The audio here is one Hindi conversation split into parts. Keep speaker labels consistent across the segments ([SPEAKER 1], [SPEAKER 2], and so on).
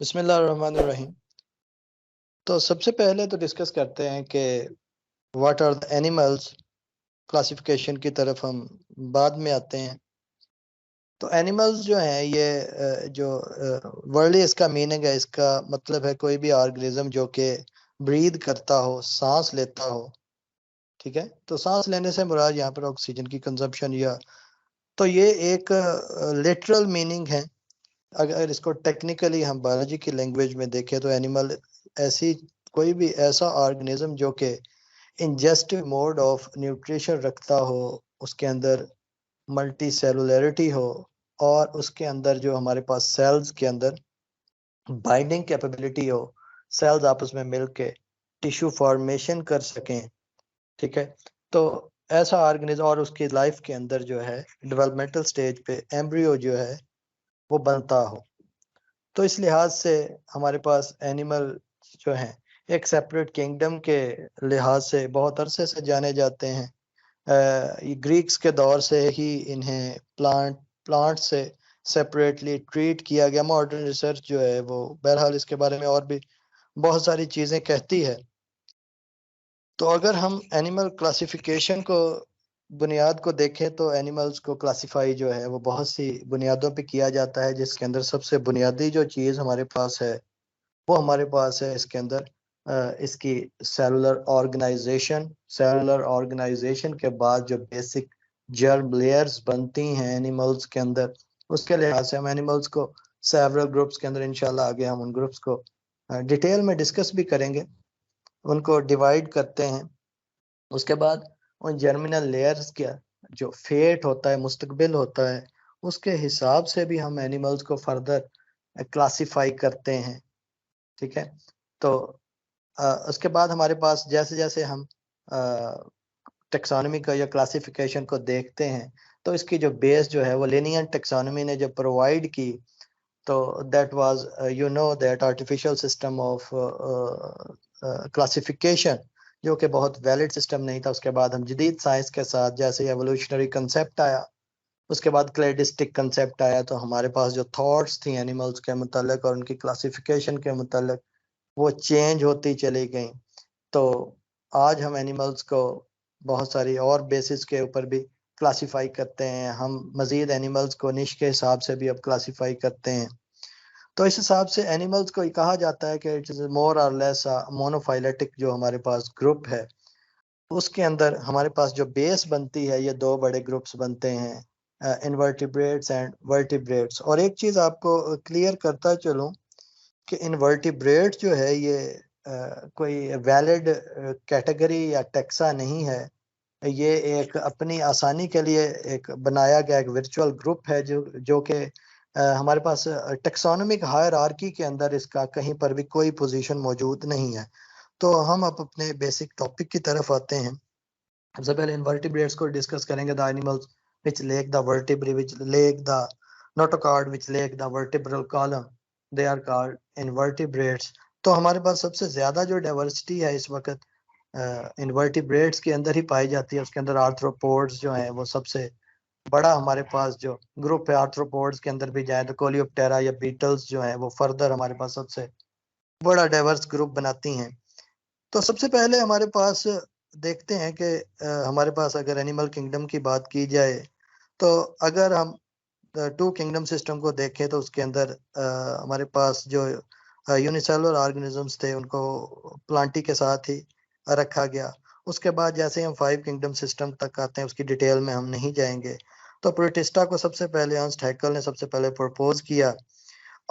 [SPEAKER 1] बिस्मिल्लाहिर्रहमानिर्रहीम। तो सबसे पहले तो डिस्कस करते हैं कि what are the animals. Classification की तरफ हम बाद में आते हैं। तो एनिमल्स जो हैं ये जो वर्डली इसका मीनिंग है, इसका मतलब है कोई भी ऑर्गेनिज्म जो कि ब्रीद करता हो, सांस लेता हो। ठीक है, तो सांस लेने से मुराद यहाँ पर ऑक्सीजन की कंजप्शन या तो ये एक लिटरल मीनिंग है। अगर इसको टेक्निकली हम बायोलॉजी की लैंग्वेज में देखें तो एनिमल ऐसी कोई भी ऐसा ऑर्गेनिज्म जो कि इंजेस्टिव मोड ऑफ न्यूट्रिशन रखता हो, उसके अंदर मल्टी सेलुलरिटी हो और उसके अंदर जो हमारे पास सेल्स के अंदर बाइंडिंग कैपेबिलिटी हो, सेल्स आपस में मिलके टिश्यू फॉर्मेशन कर सकें। ठीक है, तो ऐसा ऑर्गेनिज्म और उसकी लाइफ के अंदर जो है डेवलपमेंटल स्टेज पे एम्ब्रियो जो है वो बनता हो। तो इस लिहाज से हमारे पास एनिमल जो हैं एक सेपरेट किंगडम के लिहाज से बहुत अरसे से जाने जाते हैं। ये ग्रीक्स के दौर से ही इन्हें प्लांट से सेपरेटली ट्रीट किया गया। मॉडर्न रिसर्च जो है वो बहरहाल इसके बारे में और भी बहुत सारी चीज़ें कहती है। तो अगर हम एनिमल क्लासिफिकेशन को बुनियाद को देखें तो एनिमल्स को क्लासिफाई जो है वो बहुत सी बुनियादों पे किया जाता है, जिसके अंदर सबसे बुनियादी जो चीज़ हमारे पास है वो हमारे पास है इसके अंदर इसकी सेलुलर ऑर्गेनाइजेशन के बाद जो बेसिक जर्म लेयर्स बनती हैं एनिमल्स के अंदर, उसके लिहाज से हम एनिमल्स को सेवरल ग्रुप्स के अंदर इंशाल्लाह आगे हम उन ग्रुप्स को डिटेल में डिस्कस भी करेंगे, उनको डिवाइड करते हैं। उसके बाद उन जर्मिनल लेयर्स का जो फेट होता है, मुस्तकबिल होता है, उसके हिसाब से भी हम एनिमल्स को फर्दर क्लासिफाई करते हैं। ठीक है, तो उसके बाद हमारे पास जैसे जैसे हम टेक्सोनॉमी का या क्लासिफिकेशन को देखते हैं तो इसकी जो बेस जो है वो लिनियर टेक्सोनॉमी ने जब प्रोवाइड की, तो that was that artificial system of classification जो कि बहुत वैलिड सिस्टम नहीं था। उसके बाद हम जदीद साइंस के साथ जैसे एवोल्यूशनरी कंसेप्ट आया, उसके बाद क्लेडिस्टिक कंसेप्ट आया, तो हमारे पास जो थॉट्स थी एनिमल्स के मुतालिक और उनकी क्लासिफिकेशन के मुतालिक वो चेंज होती चली गई। तो आज हम एनिमल्स को बहुत सारी और बेसिस के ऊपर भी क्लासिफाई करते हैं। हम मज़ीद एनिमल्स को निश के हिसाब से भी अब क्लासिफाई करते हैं। तो इस हिसाब से एनिमल्स को कहा जाता है कि इट इज़ मोर और लेस मोनोफाइलेटिक जो हमारे पास ग्रुप है। उसके अंदर हमारे पास जो बेस बनती है ये दो बड़े ग्रुप्स बनते हैं, इनवर्टिब्रेट्स एंड वर्टिब्रेट्स। और एक चीज़ आपको क्लियर करता चलूँ कि इनवर्टिब्रेट जो है ये कोई वैलिड कैटेगरी या टैक्सा नहीं है। ये एक अपनी आसानी के लिए एक बनाया गया एक वर्चुअल ग्रुप है जो कि हमारे पास टेक्सोनोमिक हायरार्की के अंदर इसका कहीं पर भी कोई पोजीशन मौजूद नहीं है। तो हम अब अपने बेसिक टॉपिक की तरफ आते हैं। सबसे पहले इनवर्टिब्रेट्स को डिस्कस करेंगे। The animals which lack the vertebrae, which lack the notochord, which lack the vertebral column, they are called invertebrates। तो हमारे पास सबसे ज्यादा जो डाइवर्सिटी है इस वक्त इनवर्टिब्रेट्स के अंदर ही पाई जाती है। उसके अंदर आर्थ्रोपोड्स जो हैं वो सबसे बड़ा हमारे पास जो ग्रुप है। आर्थ्रोपोड्स के अंदर भी जाए तो कोलियोप्टेरा या बीटल्स जो हैं वो फर्दर हमारे पास सबसे बड़ा डाइवर्स ग्रुप बनाती हैं। तो सबसे पहले हमारे पास देखते हैं कि हमारे पास अगर एनिमल किंगडम की बात की जाए तो अगर हम टू किंगडम सिस्टम को देखें तो उसके अंदर हमारे पास जो यूनिसेलुलर ऑर्गेनिजम्स थे उनको प्लांटी के साथ ही रखा गया। उसके बाद जैसे हम फाइव किंगडम सिस्टम तक आते हैं उसकी डिटेल में हम नहीं जाएंगे। तो प्रोटिस्टा को सबसे पहले हंस हैकेल ने सबसे पहले प्रपोज किया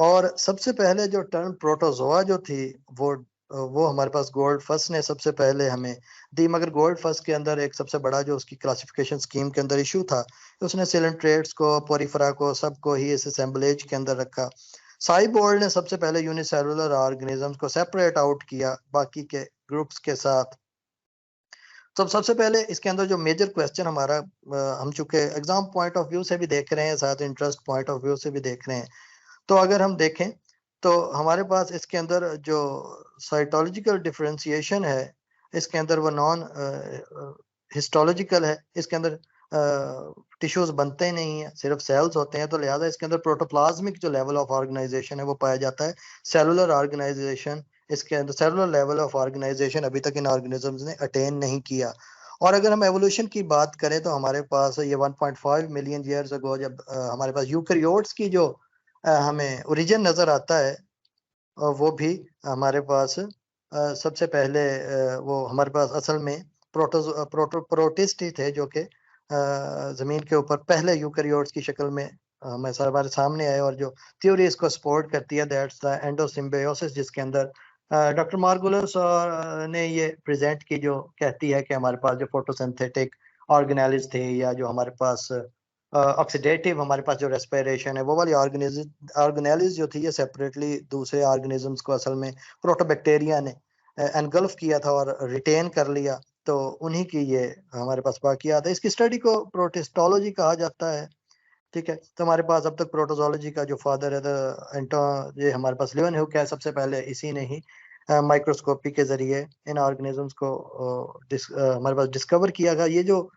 [SPEAKER 1] और सबसे पहले जो टर्म प्रोटोजोआ जो थी वो हमारे पास गोल्ड फर्स्ट ने सबसे पहले हमें दी। मगर गोल्ड फर्स्ट के अंदर एक सबसे बड़ा जो उसकी क्लासिफिकेशन स्कीम के अंदर इशू था कि उसने सिलेंट्रेट्स को, पोरिफेरा को, सबको ही इस असेंबलेज के अंदर रखा। साइबोर्ड ने सबसे पहले यूनिसेलुलर ऑर्गेनिजम्स को सेपरेट आउट किया बाकी के ग्रुप्स के साथ। तो सबसे पहले इसके अंदर जो मेजर क्वेश्चन हमारा हम चूंकि एग्जाम पॉइंट ऑफ व्यू से भी देख रहे हैं, साथ इंटरेस्ट पॉइंट ऑफ व्यू से भी देख रहे हैं, तो अगर हम देखें तो हमारे पास इसके अंदर जो साइटोलॉजिकल डिफरेंशिएशन है इसके अंदर वो नॉन हिस्टोलॉजिकल है। इसके अंदर टिश्यूज बनते नहीं है, सिर्फ सेल्स होते हैं, तो लिहाजा इसके अंदर प्रोटोप्लाज्मिक जो लेवल ऑफ ऑर्गेनाइजेशन है वो पाया जाता है। सेलुलर ऑर्गेनाइजेशन, इसके अंदर सेलुलर लेवल ऑफ ऑर्गेनाइजेशन अभी तक इन ऑर्गेनिजम्स ने अटेन नहीं किया। और अगर हम एवोल्यूशन की बात करें तो हमारे पास ये 1.5 मिलियन ईयर्स अगो जब हमारे पास यूकैरियोट्स की जो हमें ओरिजिन नजर आता है, वो भी हमारे पास सबसे पहले वो हमारे पास असल में प्रोटिस्ट ही थे, जो कि जमीन के ऊपर पहले यूकैरियोट्स की शक्ल में हमारे सामने आए, और जो थ्योरी इसको सपोर्ट करती है, दैट्स द एंडोसिम्बायोसिस, जिसके अंदर डॉक्टर मार्गुलस ने ये प्रेजेंट की, जो कहती है कि हमारे पास जो फोटोसिंथेटिक ऑर्गेनेल्स थे, या जो हमारे पास ऑक्सीडेटिव हमारे पास जो रेस्पिरेशन है, वो वाली ऑर्गेनेल्स जो थी, ये सेपरेटली दूसरे ऑर्गेनिजम्स को असल में प्रोटोबैक्टीरिया ने एनगल्फ किया था और रिटेन कर लिया। तो उन्हीं की ये हमारे पास वाकयात है। इसकी स्टडी को प्रोटिस्टोलॉजी कहा जाता है। ठीक है, तो हमारे पास अब तक प्रोटोजोलॉजी का जो फादर है ये हमारे पास लियोनहुक है। सबसे पहले इसी ने ही माइक्रोस्कोपी के जरिए इन ऑर्गेनिजम्स को हमारे पास डिस्कवर किया था। ये जो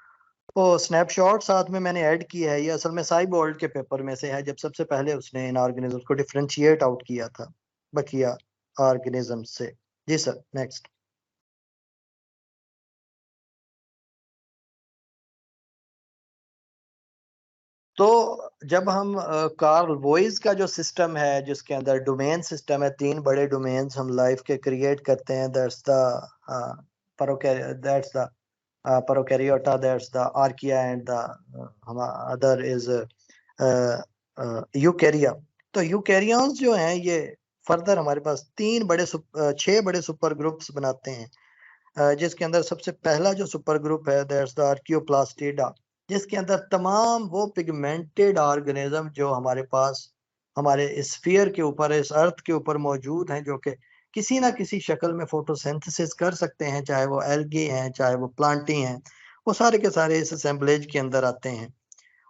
[SPEAKER 1] स्नैपशॉट साथ में मैंने ऐड किया है, ये असल में साइबोल्ड के पेपर में से है, जब सबसे पहले उसने इन ऑर्गेनिजम्स को डिफरेंशिएट आउट किया था बकिया ऑर्गेनिजम्स से। जी सर, नेक्स्ट। तो जब हम कार्ल वोइस का जो सिस्टम है, जिसके अंदर डोमेन सिस्टम है, 3 बड़े डोमेन्स हम लाइफ के क्रिएट करते हैं, that's the prokaryota, that's the archaea, and the other is eukarya. तो यूकैरियंस जो हैं ये फर्दर हमारे पास 6 बड़े सुपर ग्रुप्स बनाते हैं, जिसके अंदर सबसे पहला जो सुपर ग्रुप है, दैट्स द आर्कियोप्लास्टिडा, जिसके अंदर तमाम वो पिगमेंटेड ऑर्गेनिज्म जो हमारे पास हमारे स्फीयर के ऊपर, इस अर्थ के ऊपर मौजूद हैं, जो कि किसी ना किसी शक्ल में फोटोसिंथेसिस कर सकते हैं, चाहे वो एल्गी हैं, चाहे वो प्लांटी हैं, वो सारे के सारे इस असेंबलेज के अंदर आते हैं।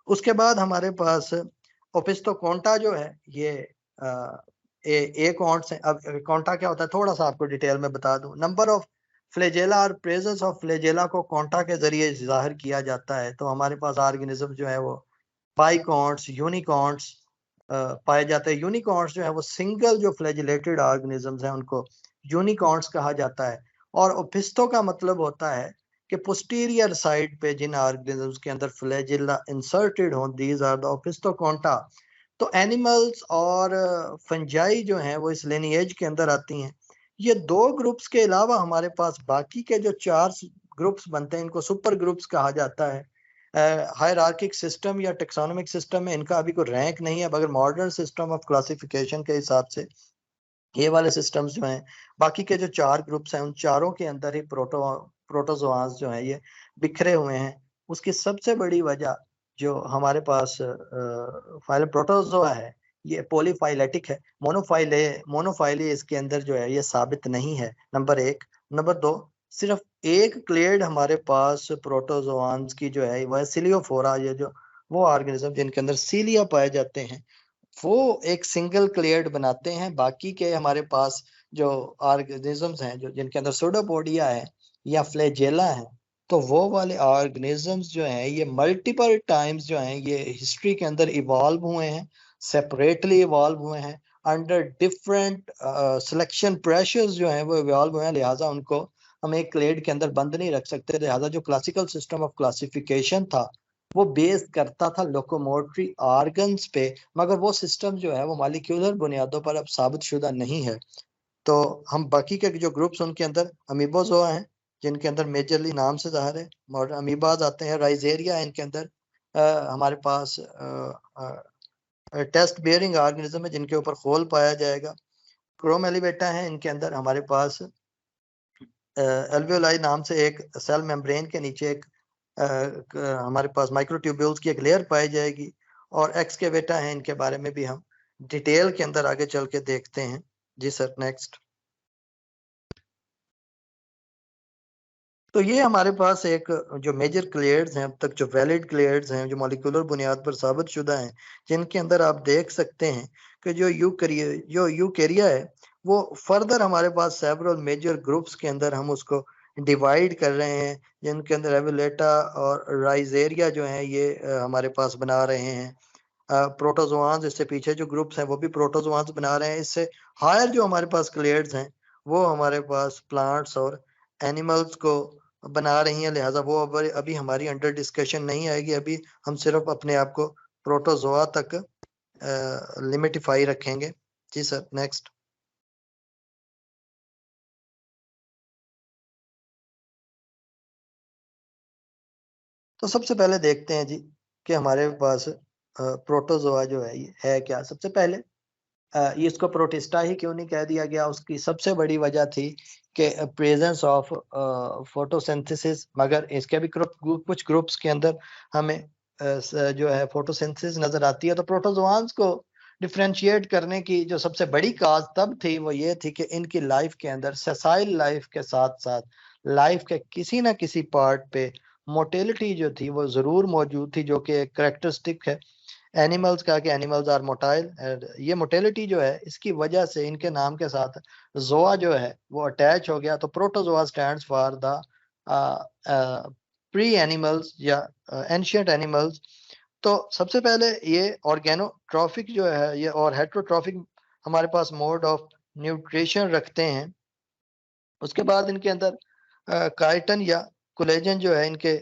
[SPEAKER 1] उसके बाद हमारे पास ओपिस्टोकोंटा जो है, ये एक कॉन्ट्स है। अब कॉन्टा क्या होता है, थोड़ा सा आपको डिटेल में बता दूं। नंबर ऑफ फ्लैजेला और प्रेजेंस ऑफ फ्लैजेला को कॉन्टा के जरिए जाहिर किया जाता है। तो हमारे पास ऑर्गेनिज्म जो है वो बाइकॉन्ट्स, यूनिकॉन्ट्स पाए जाते हैं। यूनिकॉन्ट्स जो है वो सिंगल जो फ्लैजिलेटेड ऑर्गेनिजम्स हैं, उनको यूनिकॉन्ट्स कहा जाता है। और ओपिस्टो का मतलब होता है कि पोस्टीरियर साइड पे जिन ऑर्गेनिजम्स के अंदर फ्लैजिला इंसर्टेड हों, दीज आर द ओपिस्टोकोंटा। तो एनिमल्स और फंजाई जो हैं वो इस लिनिएज के अंदर आती हैं। ये 2 ग्रुप्स के अलावा हमारे पास बाकी के जो 4 ग्रुप्स बनते हैं, इनको सुपर ग्रुप्स कहा जाता है। हायरार्किक सिस्टम या टेक्सोनोमिक सिस्टम में इनका अभी कोई रैंक नहीं है, मगर मॉडर्न सिस्टम ऑफ क्लासिफिकेशन के हिसाब से ये वाले सिस्टम्स जो हैं, बाकी के जो 4 ग्रुप्स हैं, उन चारों के अंदर ही प्रोटोजोआस जो है ये बिखरे हुए हैं। उसकी सबसे बड़ी वजह जो हमारे पास फाइलम प्रोटोजोआ है, ये पॉलीफाइलेटिक है। मोनोफाइली इसके अंदर जो है ये साबित नहीं है, नंबर 1। नंबर 2, सिर्फ एक क्लेड हमारे पास प्रोटोजोआंस की जो है वह सिलियोफोरा, ये जो वो ऑर्गेनिज्म जिनके अंदर सीलिया पाए जाते हैं, वो एक सिंगल क्लेड बनाते हैं। बाकी के हमारे पास जो ऑर्गेनिजम्स हैं, जो जिनके अंदर सूडोपोडिया है या फ्लैजेला है, तो वो वाले ऑर्गेनिजम्स जो हैं ये मल्टीपल टाइम्स जो हैं ये हिस्ट्री के अंदर इवॉल्व हुए हैं, सेपरेटली इवॉल्व हुए हैं, अंडर डिफरेंट सिलेक्शन प्रेशर्स जो हैं वो इवॉल्व हुए हैं। लिहाजा उनको हम एक क्लेड के अंदर बंद नहीं रख सकते। लिहाजा जो क्लासिकल सिस्टम ऑफ क्लासिफिकेशन था वो बेस करता था लोकोमोटरी ऑर्गन्स पे, मगर वो सिस्टम जो है वो मॉलिक्यूलर बुनियादों पर अब साबित शुदा नहीं है। तो हम बाकी के जो ग्रुप्स उनके अंदर अमीबोजोआ हैं, जिनके अंदर मेजरली नाम से जाहिर है मॉडर्न अमीबाज आते हैं। राइजेरिया इनके अंदर हमारे पास टेस्ट बेयरिंग ऑर्गेनिज्म है, जिनके ऊपर खोल पाया जाएगा। क्रोमेलिबेटा है, इनके अंदर हमारे पास एल्वियोलाई नाम से एक सेल मेम्ब्रेन के नीचे एक हमारे पास माइक्रोट्यूब्यूल्स की एक लेयर पाई जाएगी। और एक्सकेवेटा है, इनके बारे में भी हम डिटेल के अंदर आगे चल के देखते हैं। जी सर, नेक्स्ट। तो ये हमारे पास एक जो मेजर क्लेड्स हैं, अब तक जो वैलिड क्लेड्स हैं, जो मॉलिक्यूलर बुनियाद पर साबित शुदा हैं, जिनके अंदर आप देख सकते हैं कि जो यूकैरिया है वो फर्दर हमारे पास सेवरल मेजर ग्रुप्स के अंदर हम उसको डिवाइड कर रहे हैं, जिनके अंदर एविलेटा और राइजेरिया जो है ये हमारे पास बना रहे हैं। प्रोटोजोआंस, इससे पीछे जो ग्रुप्स हैं वो भी प्रोटोजोआंस बना रहे हैं। इससे हायर जो हमारे पास क्लेड्स हैं वो हमारे पास प्लांट्स और एनिमल्स को बना रही हैं, लिहाजा वो अभी हमारी अंडर डिस्कशन नहीं आएगी। अभी हम सिर्फ अपने आप को प्रोटोजोआ तक लिमिटिफाई रखेंगे। जी सर, नेक्स्ट। तो सबसे पहले देखते हैं जी कि हमारे पास प्रोटोजोआ जो है ये है क्या। सबसे पहले ये इसको प्रोटिस्टा ही क्यों नहीं कह दिया गया, उसकी सबसे बड़ी वजह थी कि प्रेजेंस ऑफ फोटोसिंथेसिस। मगर इसके भी कुछ ग्रुप्स के अंदर हमें जो है फोटोसिंथेसिस नजर आती है। तो प्रोटोजोआंस को डिफरेंशिएट करने की जो सबसे बड़ी काज तब थी वो ये थी कि इनकी लाइफ के अंदर सेसाइल लाइफ के साथ साथ लाइफ के किसी ना किसी पार्ट पे मोटेलिटी जो थी वो जरूर मौजूद थी, जो कि एक करेक्टरिस्टिक है एनिमल्स का, कि एनिमल्स आर मोटाइल। ये मोटेलिटी जो है इसकी वजह से इनके नाम के साथ जोआ जो है वो अटैच हो गया। तो protozoa stands for the pre animals या एंशियंट एनिमल्स। तो सबसे पहले ये ऑर्गेनोट्रॉफिक जो है ये और हेट्रोट्रॉफिक हमारे पास मोड ऑफ न्यूट्रिशन रखते हैं। उसके बाद इनके अंदर काइटन या कोलेजन जो है इनके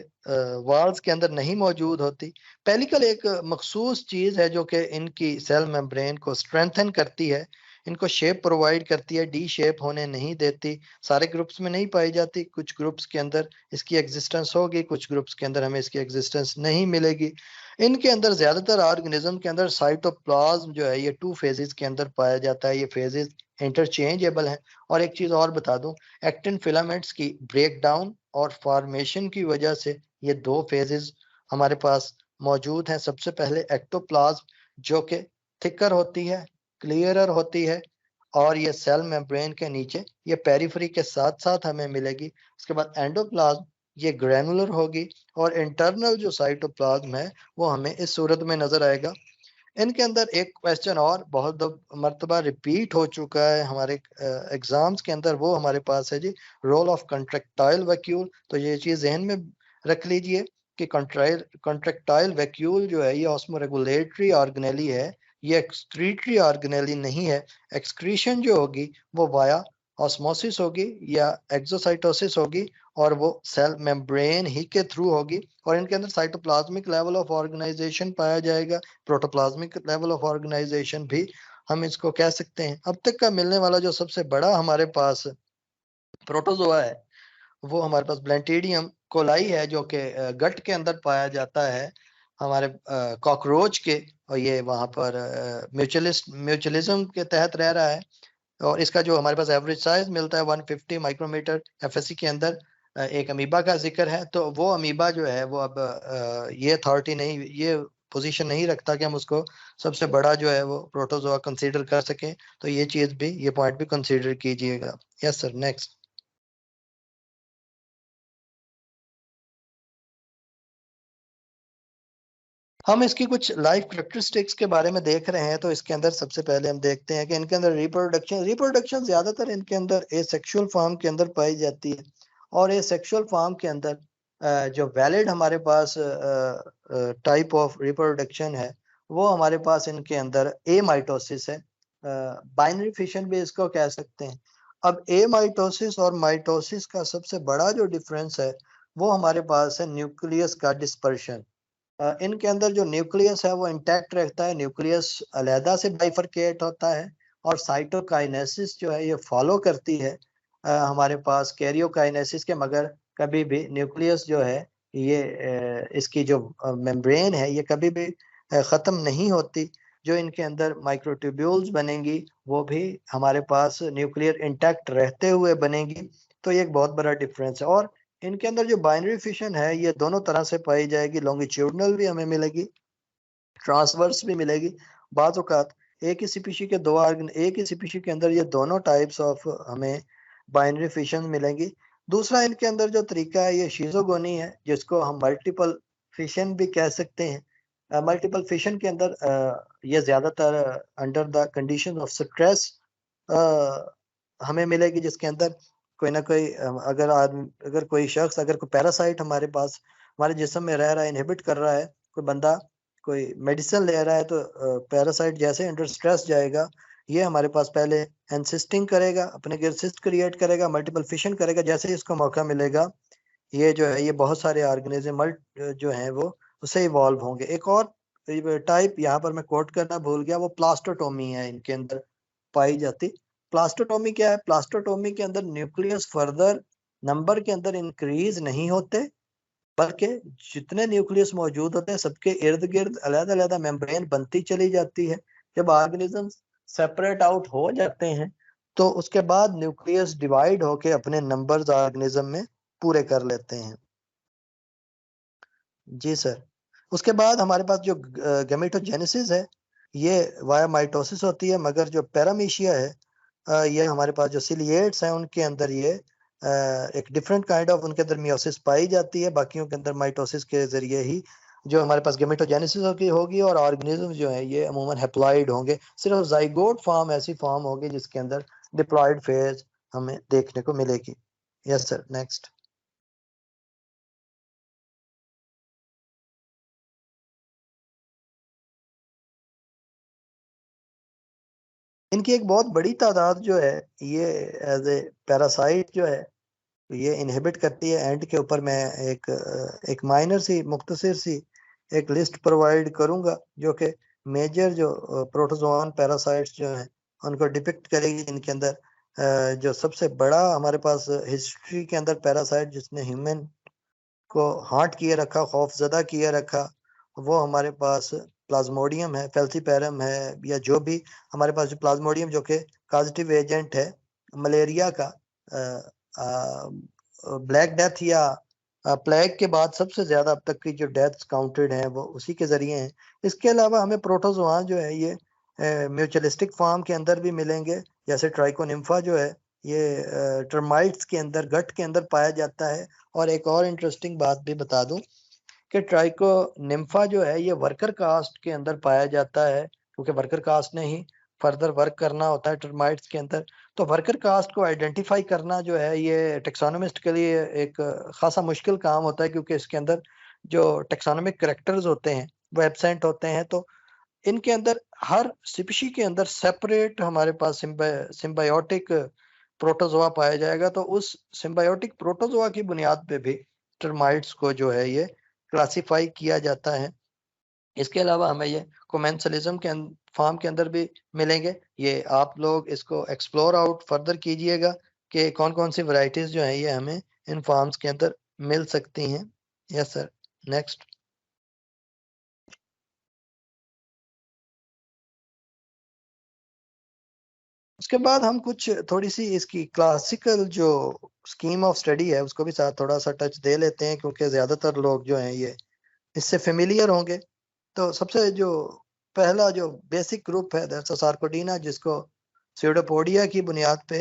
[SPEAKER 1] वाल्स के अंदर नहीं मौजूद होती। पेलिकल एक मखसूस चीज है जो कि इनकी सेल मेम्ब्रेन को स्ट्रेंथन करती है, इनको शेप प्रोवाइड करती है, डी शेप होने नहीं देती। सारे ग्रुप्स में नहीं पाई जाती, कुछ ग्रुप्स के अंदर इसकी एग्जिस्टेंस होगी, कुछ ग्रुप्स के अंदर हमें इसकी एग्जिस्टेंस नहीं मिलेगी। इनके अंदर ज्यादातर ऑर्गेनिज्म के अंदर साइटोप्लाज्म जो है ये 2 फेजेस के अंदर पाया जाता है। ये फेजेस इंटरचेंजेबल हैं। और एक चीज और बता दूं, एक्टिन फिलामेंट्स की ब्रेकडाउन और फॉर्मेशन की वजह से ये 2 फेजेस हमारे पास मौजूद हैं। सबसे पहले एक्टोप्लाज्म जो कि थिकर होती है, क्लियरर होती है, और ये सेल मेम्ब्रेन के नीचे ये पेरिफेरी के साथ साथ हमें मिलेगी। उसके बाद एंडोप्लाज्म ये ग्रैनुलर होगी, और इंटरनल जो साइटोप्लाज्म है वो हमें इस सूरत में नजर आएगा। इनके अंदर एक क्वेश्चन और बहुत मर्तबा रिपीट हो चुका है हमारे एग्जाम्स के अंदर, वो हमारे पास है जी, रोल ऑफ कंट्रेक्टाइल वैक्यूल। तो ये चीज जहन में रख लीजिए कि कंट्रेक्टाइल वैक्यूल जो है ये ऑस्मोरेगुलेटरी ऑर्गेनेली है, ये एक्सक्रीटरी ऑर्गेनेली नहीं है। एक्सक्रीशन जो होगी वो वाया ऑस्मोसिस होगी या एक्सोसाइटोसिस होगी, और वो सेल मेम्ब्रेन ही के थ्रू होगी। और इनके अंदर साइटोप्लाज्मिक लेवल ऑफ ऑर्गेनाइजेशन पाया जाएगा, प्रोटोप्लाज्मिक लेवल ऑफ ऑर्गेनाइजेशन भी हम इसको कह सकते हैं। अब तक का मिलने वाला जो सबसे बड़ा हमारे पास प्रोटोजोआ है वो हमारे पास ब्लेंटिडियम कोलाई है, जो कि गट के अंदर पाया जाता है हमारे कॉकरोच के। और ये वहां पर म्यूचुअलिज्म के तहत रह रहा है। और इसका जो हमारे पास एवरेज साइज मिलता है 150 माइक्रोमीटर एफएससी के अंदर। एक अमीबा का जिक्र है, तो वो अमीबा जो है वो अब ये अथॉरिटी नहीं, ये पोजीशन नहीं रखता कि हम उसको सबसे बड़ा जो है वो प्रोटोजोआ कंसीडर कर सकें। तो ये चीज भी, ये पॉइंट भी कंसीडर कीजिएगा। Yes sir, next. हम इसकी कुछ लाइफ करेक्टरिस्टिक्स के बारे में देख रहे हैं। तो इसके अंदर सबसे पहले हम देखते हैं कि इनके अंदर रिप्रोडक्शन ज्यादातर इनके अंदर एसेक्सुअल फॉर्म के अंदर पाई जाती है। और एसेक्सुअल फॉर्म के अंदर जो वैलिड हमारे पास टाइप ऑफ रिप्रोडक्शन है वो हमारे पास इनके अंदर ए माइटोसिस है। बाइनरी फिशन भी इसको कह सकते हैं। अब ए माइटोसिस और माइटोसिस का सबसे बड़ा जो डिफरेंस है वो हमारे पास है न्यूक्लियस का डिस्पर्शन। इनके अंदर जो न्यूक्लियस है वो इंटैक्ट रहता है, न्यूक्लियस अलहदा से बाइफरकेट होता है। और साइटोकाइनेसिस जो है ये फॉलो करती है हमारे पास कैरियोकाइनेसिस के। मगर कभी भी न्यूक्लियस जो है ये इसकी जो मेम्ब्रेन है ये कभी भी खत्म नहीं होती। जो इनके अंदर माइक्रोट्यूब्यूल्स बनेंगी वो भी हमारे पास न्यूक्लियर इंटैक्ट रहते हुए बनेगी। तो ये एक बहुत बड़ा डिफरेंस है। और इनके अंदर जो बाइनरी फिशन है ये दोनों तरह से पाई जाएगी, लॉन्गिट्यूडनल भी हमें मिलेगी, ट्रांसवर्स भी मिलेगी। बाज़ औक़ात एक ही स्पीशी के दो ऑर्गन, एक ही स्पीशी के अंदर ये दोनों टाइप्स ऑफ हमें बाइनरी फिशन मिलेंगी। दूसरा इनके अंदर जो तरीका है ये शिज़ोगोनी है, जिसको हम मल्टीपल फिशन भी कह सकते हैं। मल्टीपल फिशन के अंदर ये ज्यादातर under the condition of stress हमें मिलेगी, जिसके अंदर कोई ना कोई अगर आदमी अगर कोई शख्स अगर कोई पैरासाइट हमारे पास हमारे जिस्म में रह रहा है, इनहिबिट कर रहा है, कोई बंदा कोई मेडिसिन ले रहा है, तो पैरासाइट जैसे अंडर स्ट्रेस जाएगा, ये हमारे पास पहले एंसिस्टिंग करेगा, अपने गिर सिस्ट क्रिएट करेगा, मल्टीपल फिशन करेगा। जैसे ही इसको मौका मिलेगा, ये जो है ये बहुत सारे ऑर्गेनिज्म जो हैं वो उससे इवॉल्व होंगे। एक और टाइप यहाँ पर मैं कोट करना भूल गया, वो प्लास्टोटोमी है, इनके अंदर पाई जाती। प्लास्टोटोमी क्या है? प्लास्टोटोमी के अंदर न्यूक्लियस फर्दर नंबर के अंदर इंक्रीज नहीं होते, बल्कि जितने न्यूक्लियस मौजूद होते हैं सबके इर्द गिर्द अलग अलग मेम्ब्रेन बनती चली जाती है। जब ऑर्गेनिज्म सेपरेट आउट हो जाते हैं तो उसके बाद न्यूक्लियस डिवाइड होके अपने नंबर्स ऑर्गेनिज्म में पूरे कर लेते हैं। जी सर। उसके बाद हमारे पास जो गैमेटोजेनेसिस है, ये वाया माइटोसिस होती है, मगर जो पैरामीशिया है, ये हमारे पास जो सिलिएट्स हैं उनके अंदर ये एक डिफरेंट काइंड ऑफ उनके अंदर मियोसिस पाई जाती है। बाकियों के अंदर माइटोसिस के जरिए ही जो हमारे पास गैमेटोजेनेसिस होगी और ऑर्गेनिज्म जो है ये अमूमन हैप्लॉइड होंगे। सिर्फ जाइगोट फॉर्म ऐसी फॉर्म होगी जिसके अंदर डिप्लॉइड फेज हमें देखने को मिलेगी। Yes sir, next. इनकी एक बहुत बड़ी तादाद जो है ये एज ए पैरासाइट जो है ये इनहिबिट करती है। एंड के ऊपर मैं एक माइनर सी मुख्तसर सी एक लिस्ट प्रोवाइड करूंगा जो कि मेजर जो प्रोटोजोआन पैरासाइट्स जो हैं उनको डिपिक्ट करेगी। इनके अंदर जो सबसे बड़ा हमारे पास हिस्ट्री के अंदर पैरासाइट जिसने ह्यूमन को हार्ट किए रखा, खौफजदा किए रखा, वो हमारे पास प्लाज्मोडियम है, फेल्सीपेरम है, या जो भी हमारे पास जो प्लाज्मोडियम जो कि काजेटिव एजेंट है मलेरिया का, ब्लैक डेथ या प्लेग के बाद सबसे ज्यादा अब तक की जो डेथ्स काउंटेड हैं वो उसी के जरिए हैं। इसके अलावा हमें प्रोटोजोआ जो है ये म्यूचुअलिस्टिक फॉर्म के अंदर भी मिलेंगे, जैसे ट्राइकोनिम्फा जो है ये टर्माइट्स के अंदर, गट के अंदर पाया जाता है। और एक और इंटरेस्टिंग बात भी बता दूं कि ट्राइकोनिम्फा जो है ये वर्कर कास्ट के अंदर पाया जाता है, क्योंकि वर्कर कास्ट ने ही फर्दर वर्क करना होता है टर्माइट्स के अंदर। तो वर्कर कास्ट को आइडेंटिफाई करना जो है ये टेक्सोनोमिस्ट के लिए एक खासा मुश्किल काम होता है, क्योंकि इसके अंदर जो टेक्सोनोमिक करेक्टर्स होते हैं वो एब्सेंट होते हैं। तो इनके अंदर हर स्पीशी के अंदर सेपरेट हमारे पास सिम्बायोटिक प्रोटोजोआ पाया जाएगा। तो उस सिम्बायोटिक प्रोटोजोआ की बुनियाद पे भी टर्माइट्स को जो है ये क्लासिफाई किया जाता है। इसके अलावा हमें ये कोमेंसलिज्म के फॉर्म के अंदर भी मिलेंगे। ये आप लोग इसको एक्सप्लोर आउट फर्दर कीजिएगा कि कौन कौन सी वैरायटीज जो है ये हमें इन फॉर्म्स के अंदर मिल सकती हैं। Yes sir, next. उसके बाद हम कुछ थोड़ी सी इसकी क्लासिकल जो स्कीम ऑफ स्टडी है उसको भी साथ थोड़ा सा टच दे लेते हैं, क्योंकि ज्यादातर लोग जो हैं ये इससे फेमिलियर होंगे। तो सबसे जो पहला जो बेसिक ग्रुप है दैट्स सार्कोडीना, जिसको स्यूडोपोडिया की बुनियाद पे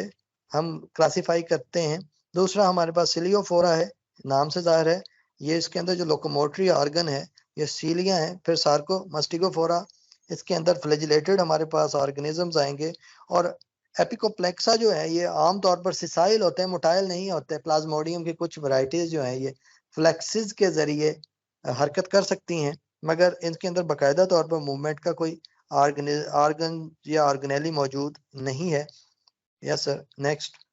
[SPEAKER 1] हम क्लासिफाई करते हैं। दूसरा हमारे पास सिलियोफोरा है, नाम से जाहिर है ये इसके अंदर जो लोकोमोटरी ऑर्गन है ये सीलिया है। फिर सार्को मस्टिकोफोरा, इसके अंदर फ्लैजिलेटेड हमारे पास ऑर्गेनिजम्स आएंगे। और एपिकोप्लेक्सा जो है ये आमतौर पर सिसाइल होते हैं, मोटाइल नहीं होते। प्लाज्मोडियम की कुछ वैरायटीज जो है ये फ्लेक्सिस के जरिए हरकत कर सकती हैं, मगर इनके अंदर बाकायदा तौर पर मूवमेंट का कोई ऑर्गन या ऑर्गेनेली मौजूद नहीं है। Yes sir, next.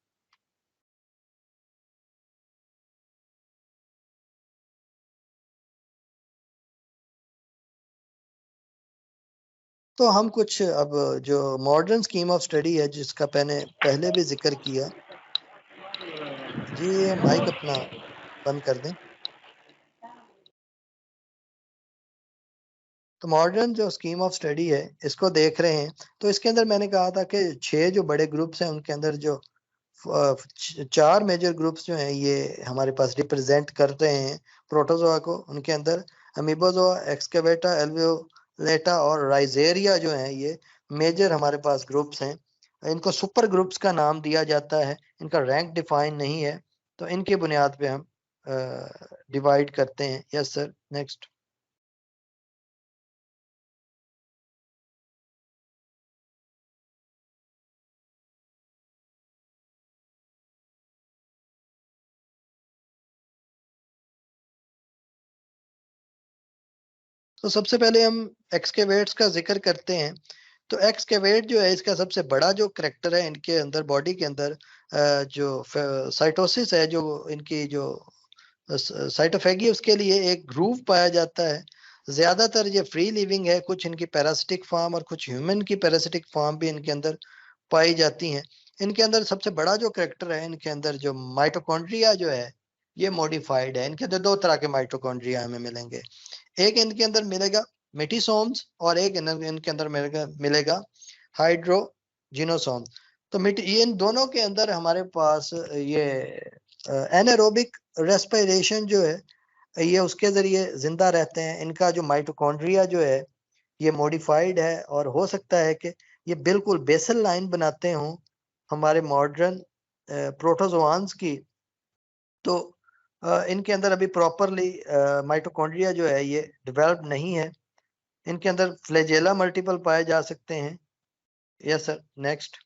[SPEAKER 1] तो हम कुछ अब जो मॉडर्न स्कीम ऑफ स्टडी है जिसका मैंने पहले भी जिक्र किया। जी ये माइक अपना बंद कर दें। तो मॉडर्न जो स्कीम ऑफ स्टडी है इसको देख रहे हैं, तो इसके अंदर मैंने कहा था कि 6 जो बड़े ग्रुप्स हैं उनके अंदर जो 4 मेजर ग्रुप्स जो हैं ये हमारे पास रिप्रेजेंट कर रहे हैं प्रोटोजोआ को। उनके अंदर अमीबोजोआ, एक्सकेवेटा, एल्वियोलेटा और राइजेरिया जो हैं ये मेजर हमारे पास ग्रुप्स हैं। इनको सुपर ग्रुप्स का नाम दिया जाता है, इनका रैंक डिफाइन नहीं है, तो इनकी बुनियाद पे हम डिवाइड करते हैं। Yes sir, next. तो सबसे पहले हम एक्सकेवेट्स का जिक्र करते हैं। तो एक्सकेवेट जो है इसका सबसे बड़ा जो करेक्टर है इनके अंदर, बॉडी के अंदर जो साइटोसिस है, जो इनकी जो साइटोफेगी, उसके लिए एक ग्रूव पाया जाता है। ज्यादातर ये फ्री लिविंग है, कुछ इनकी पैरासिटिक फॉर्म और कुछ ह्यूमन की पैरासिटिक फॉर्म भी इनके अंदर पाई जाती हैं। इनके अंदर सबसे बड़ा जो करेक्टर है, इनके अंदर जो माइटोकॉन्ड्रिया जो है ये मॉडिफाइड है। इनके अंदर दो तरह के माइटोकॉन्ड्रिया हमें मिलेंगे। एक इनके अंदर मिलेगा मेटिसोम्स और एक इनके अंदर मिलेगा हाइड्रोजिनोसोम्स। तो ये इन दोनों के अंदर हमारे पास ये एनारोबिक रेस्पिरेशन जो है ये उसके जरिए जिंदा रहते हैं। इनका जो माइटोकॉन्ड्रिया जो है ये मॉडिफाइड है और हो सकता है कि ये बिल्कुल बेसल लाइन बनाते हों हमारे मॉडर्न प्रोटोजोआन्स की। तो इनके अंदर अभी प्रॉपरली माइटोकॉन्ड्रिया जो है ये डेवलप नहीं है। इनके अंदर फ्लैजेला मल्टीपल पाए जा सकते हैं। Yes sir, next.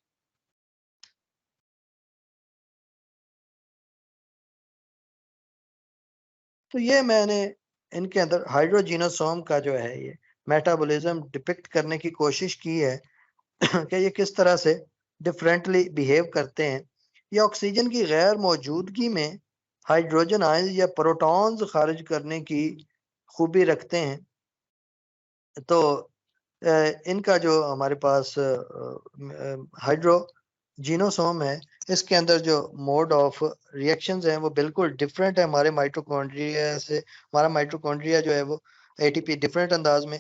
[SPEAKER 1] तो ये मैंने इनके अंदर हाइड्रोजिनोसोम का जो है ये मेटाबॉलिज्म डिपिक्ट करने की कोशिश की है कि ये किस तरह से डिफरेंटली बिहेव करते हैं। ये ऑक्सीजन की गैर मौजूदगी में हाइड्रोजन आयंस या प्रोटॉन्स खारिज करने की खूबी रखते हैं। तो इनका जो हमारे पास हाइड्रोजिनोसोम है, इसके अंदर जो मोड ऑफ रिएक्शंस हैं वो बिल्कुल डिफरेंट है हमारे माइटोकॉन्ड्रिया से। हमारा माइटोकॉन्ड्रिया जो है वो एटीपी डिफरेंट अंदाज में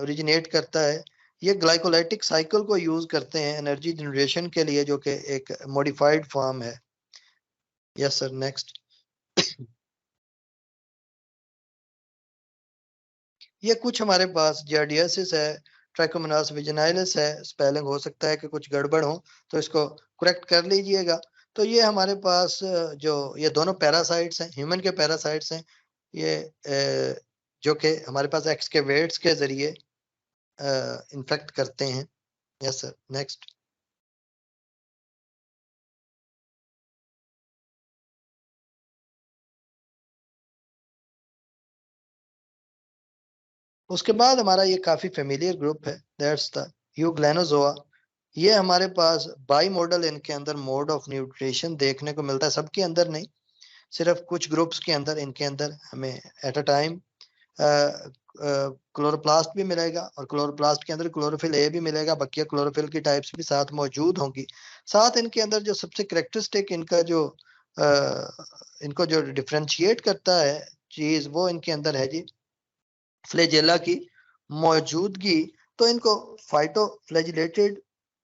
[SPEAKER 1] ओरिजिनेट करता है। ये ग्लाइकोलाइटिक साइकिल को यूज करते हैं एनर्जी जनरेशन के लिए, जो कि एक मॉडिफाइड फॉर्म है। Yes sir, next. ये कुछ हमारे पास जार्डियासिस है, ट्राइकोमोनास विजिनाइलिस है। स्पेलिंग हो सकता है कि कुछ गड़बड़ हो, तो इसको करेक्ट कर लीजिएगा। तो ये हमारे पास जो ये दोनों पैरासाइट्स हैं, ह्यूमन के पैरासाइट्स हैं, ये जो कि हमारे पास एक्सकेवेट्स के जरिए इन्फेक्ट करते हैं। Yes sir, next. उसके बाद हमारा ये काफी फेमिलियर ग्रुप है, दैट्स द यूग्लेनोजोआ। ये हमारे पास बाई मॉडल इनके अंदर मोड ऑफ न्यूट्रिशन देखने को मिलता है, सबके अंदर नहीं, सिर्फ कुछ ग्रुप्स के अंदर। इनके अंदर हमें एट अ टाइम क्लोरोप्लास्ट भी मिलेगा और क्लोरोप्लास्ट के अंदर क्लोरोफिल ए भी मिलेगा, बाकी क्लोरोफिल की टाइप्स भी साथ मौजूद होंगी। साथ इनके अंदर जो सबसे करेक्टरिस्टिक इनका जो इनको जो डिफ्रेंशिएट करता है चीज, वो इनके अंदर है जी फ्लैजेला की मौजूदगी। तो इनको फाइटो फ्लैजिलेटेड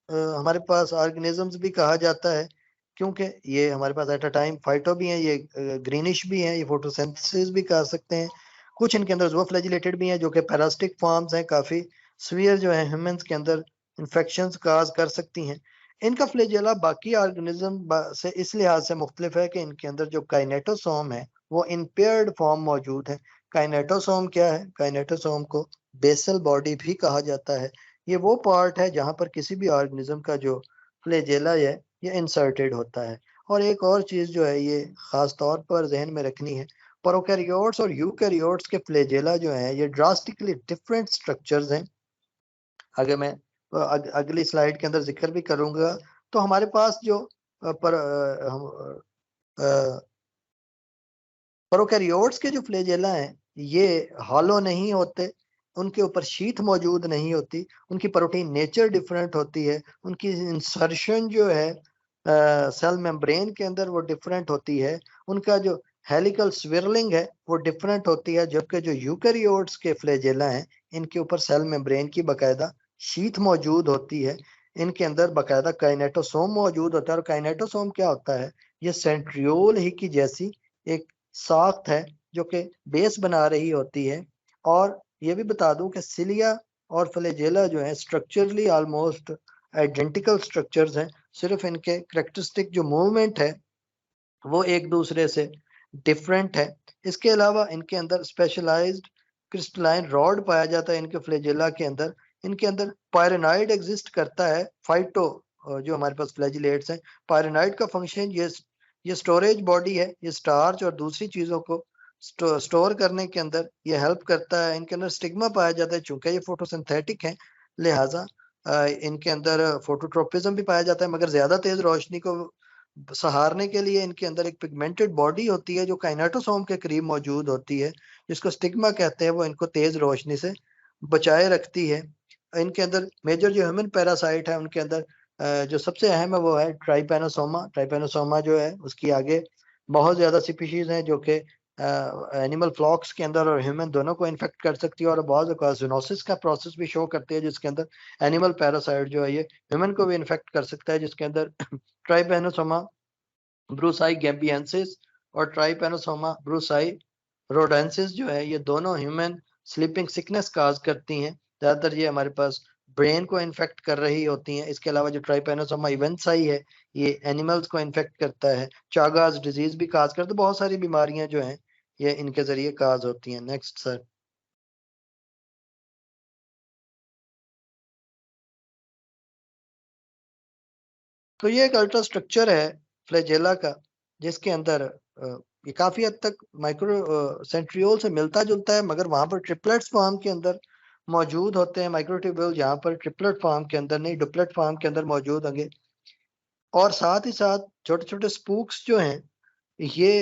[SPEAKER 1] हमारे पास ऑर्गेनिजम्स भी कहा जाता है, क्योंकि ये हमारे पास एट अ टाइम फाइटो भी हैं, ये ग्रीनिश भी हैं, ये फोटोसिंथेसिस भी कर सकते हैं। कुछ इनके अंदर जो फ्लैजिलेटेड भी हैं, जो कि पैरासिटिक फॉर्म्स हैं, काफी सीवियर जो है ह्यूमंस के अंदर इन्फेक्शंस काज कर सकती हैं। इनका फ्लैजेला बाकी ऑर्गेनिज्म से इस लिहाज से मुख्तलिफ है कि इनके अंदर जो काइनेटोसोम है वो इम्पेयर्ड फॉर्म मौजूद है। काइनेटोसोम क्या है? काइनेटोसोम को बेसल बॉडी भी कहा जाता है। ये वो पार्ट है जहां पर किसी भी ऑर्गेनिज्म का जो फ्लैजेला है ये इंसर्टेड होता है। और एक और चीज जो है ये खास तौर पर जहन में रखनी है, प्रोकैरियोट्स और यूकैरियोट्स के फ्लैजेला जो है ये ड्रास्टिकली डिफरेंट स्ट्रक्चर्स हैं। अगर मैं अगली स्लाइड के अंदर जिक्र भी करूंगा, तो हमारे पास जो प्रोकैरियोट्स के जो फ्लैजेला हैं ये हॉलो नहीं होते, उनके ऊपर शीथ मौजूद नहीं होती, उनकी प्रोटीन नेचर डिफरेंट होती है, उनकी इंसर्शन जो है सेल मेम्ब्रेन के अंदर वो डिफरेंट होती है, उनका जो हेलिकल स्विरलिंग है वो डिफरेंट होती है। जबकि जो यूकैरियोट्स के फ्लैजेला हैं इनके ऊपर सेल मेम्ब्रेन की बकायदा शीथ मौजूद होती है, इनके अंदर बकायदा काइनेटोसोम मौजूद होता है। और काइनेटोसोम क्या होता है? ये सेंट्रियोल ही की जैसी एक साख्त है जो कि बेस बना रही होती है। और ये भी बता दूं कि सिलिया और फ्लैजेला जो है स्ट्रक्चरली ऑलमोस्ट आइडेंटिकल स्ट्रक्चर्स हैं, सिर्फ इनके करेक्टरिस्टिक जो मूवमेंट है वो एक दूसरे से डिफरेंट है। इसके अलावा इनके अंदर स्पेशलाइज्ड क्रिस्टलाइन रॉड पाया जाता है इनके फ्लैजेला के अंदर। इनके अंदर पायरेनाइड एग्जिस्ट करता है, फाइटो जो हमारे पास फ्लैजिलेट्स हैं। पायरेनाइड का फंक्शन ये स्टोरेज बॉडी है, ये स्टार्च और दूसरी चीजों को स्टोर करने के अंदर ये हेल्प करता है। इनके अंदर स्टिग्मा पाया जाता है, चूंकि ये फोटोसिंथेटिक हैं, लिहाजा इनके अंदर फोटोट्रोपिज्म भी पाया जाता है, मगर ज्यादा तेज रोशनी को सहारने के लिए इनके अंदर एक पिगमेंटेड बॉडी होती है जो काइनेटोसोम के करीब मौजूद होती है, जिसको स्टिग्मा कहते हैं। वो इनको तेज रोशनी से बचाए रखती है। इनके अंदर मेजर जो ह्यूमन पैरासाइट है उनके अंदर जो सबसे अहम है वो है ट्राइपैनोसोमा। ट्राइपैनोसोमा जो है उसकी आगे बहुत ज्यादा स्पीशीज हैं जो कि एनिमल फ्लॉक्स के अंदर और ह्यूमन दोनों को इन्फेक्ट कर सकती है, और बहुत जूनोसिस का प्रोसेस भी शो करती है, जिसके अंदर एनिमल पैरासाइट जो है ये ह्यूमन को भी इन्फेक्ट कर सकता है, जिसके अंदर ट्राइपैनोसोमा ब्रूसाई गैम्बियंसिस और ट्राइपैनोसोमा ब्रूसाई रोडेंसिस जो है ये दोनों ह्यूमन स्लीपिंग सिकनेस काज करती हैं। ज्यादातर ये हमारे पास ब्रेन को इन्फेक्ट कर रही होती हैं। इसके अलावा जो ट्राइपैनोसोमा इवेंसाई है ये एनिमल्स को इन्फेक्ट करता है। चागास डिजीज भी काज करता है। तो बहुत सारी बीमारियां जो हैं ये इनके जरिए काज होती हैं। Next sir. तो ये एक अल्ट्रा स्ट्रक्चर है फ्लैजेला का, जिसके अंदर ये काफी हद तक माइक्रो सेंट्रियोल से मिलता जुलता है, मगर वहां पर ट्रिपलेट्स फॉर्म के अंदर मौजूद होते हैं। माइक्रोट्यूब्यूल यहाँ पर ट्रिपलेट फॉर्म के अंदर नहीं, डुप्लेट फॉर्म के अंदर मौजूद होंगे। और साथ ही साथ छोटे छोटे स्पूक्स जो हैं ये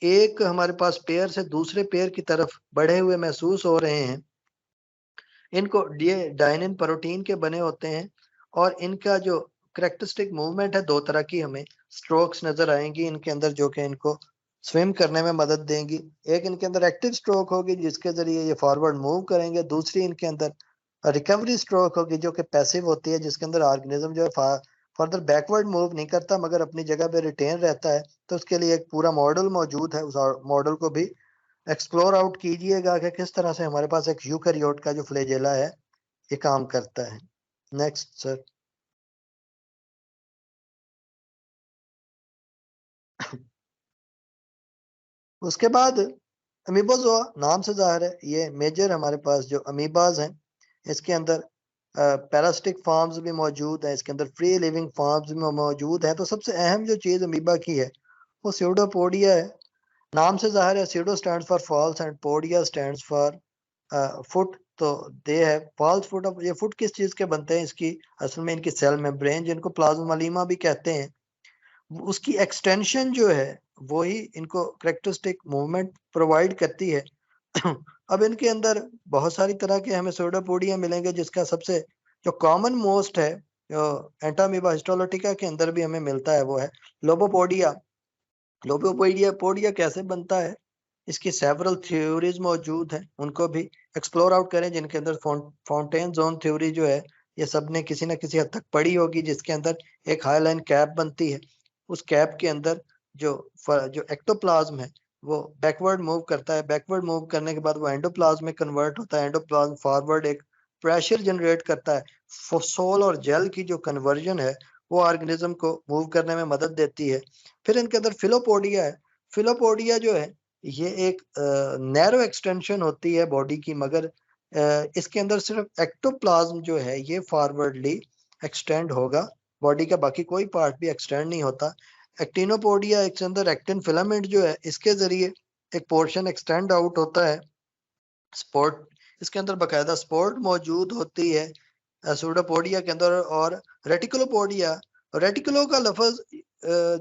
[SPEAKER 1] एक हमारे पास पेयर से दूसरे पेयर की तरफ बढ़े हुए महसूस हो रहे हैं। इनको ये डायनिन प्रोटीन के बने होते हैं, और इनका जो करेक्टरिस्टिक मूवमेंट है दो तरह की हमें स्ट्रोक्स नजर आएंगी इनके अंदर, जो कि इनको स्विम करने में मदद देंगी। एक इनके अंदर एक्टिव स्ट्रोक होगी जिसके जरिए ये फॉरवर्ड मूव करेंगे। दूसरी इनके अंदर रिकवरी स्ट्रोक होगी जो कि पैसिव होती है, जिसके अंदर ऑर्गेनिज्म जो है फर्दर बैकवर्ड मूव नहीं करता मगर अपनी जगह पे रिटेन रहता है। तो उसके लिए एक पूरा मॉडल मौजूद है, उस मॉडल को भी एक्सप्लोर आउट कीजिएगा कि किस तरह से हमारे पास एक यूकैरियोट का जो फ्लैजेला है ये काम करता है। Next sir. उसके बाद अमीबोजोआ नाम से जाहिर है ये मेजर हमारे पास जो अमीबाज हैं इसके अंदर पैरासिटिक फॉर्म्स भी मौजूद हैं, इसके अंदर फ्री लिविंग फॉर्म्स भी मौजूद हैं। तो सबसे अहम जो चीज अमीबा की है वो स्यूडोपोडिया है। नाम से जाहिर है pseudo stands for false and podia stands for foot. तो दे है फॉल्स फुट। अब ये फुट किस चीज के बनते हैं, इसकी असल में इनकी सेल मेम्ब्रेन जिनको प्लाज्मोलीमा भी कहते हैं, उसकी एक्सटेंशन जो है वही इनको करेक्टरिस्टिक मूवमेंट प्रोवाइड करती है। अब इनके अंदर बहुत सारी तरह के हमें सोडोपोडिया मिलेंगे, जिसका सबसे जो कॉमन मोस्ट है जो एंटामीबा हिस्टोलोटिका के अंदर भी हमें मिलता है वो है लोबोपोडिया। लोबोपोडिया पोडिया कैसे बनता है, इसकी सेवरल थ्योरीज मौजूद हैं, उनको भी एक्सप्लोर आउट करें, जिनके अंदर फाउंटेन जोन थ्योरी जो है ये सब ने किसी ना किसी हद तक पढ़ी होगी, जिसके अंदर एक हाई लाइन कैप बनती है। उस कैप के अंदर जो जो एक्टोप्लाज्म है वो बैकवर्ड मूव करता है। बैकवर्ड मूव करने के बाद वो एंडोप्लाज्म में कन्वर्ट होता है। एंडोप्लाज्म फॉरवर्ड एक प्रेशर जनरेट करता है। सोल और जेल की जो कन्वर्जन है वो ऑर्गेनिज्म को मूव करने में मदद देती है। फिर इनके अंदर फिलोपोडिया है। फिलोपोडिया जो है ये एक नैरो एक्सटेंशन होती है बॉडी की, मगर इसके अंदर सिर्फ एक्टोप्लाज्म जो है ये फॉरवर्डली एक्सटेंड होगा, बॉडी का बाकी कोई पार्ट भी एक्सटेंड नहीं होता। एक्टिनोपोडिया इसके अंदर एक्टिन फिलामेंट जो है इसके जरिए एक पोर्शन एक्सटेंड आउट होता है। स्पोर्ट इसके अंदर बकायदा स्पोर्ट मौजूद होती है सूडोपोडिया के अंदर। और रेटिकुलोपोडिया, रेटिकुलो का लफ्ज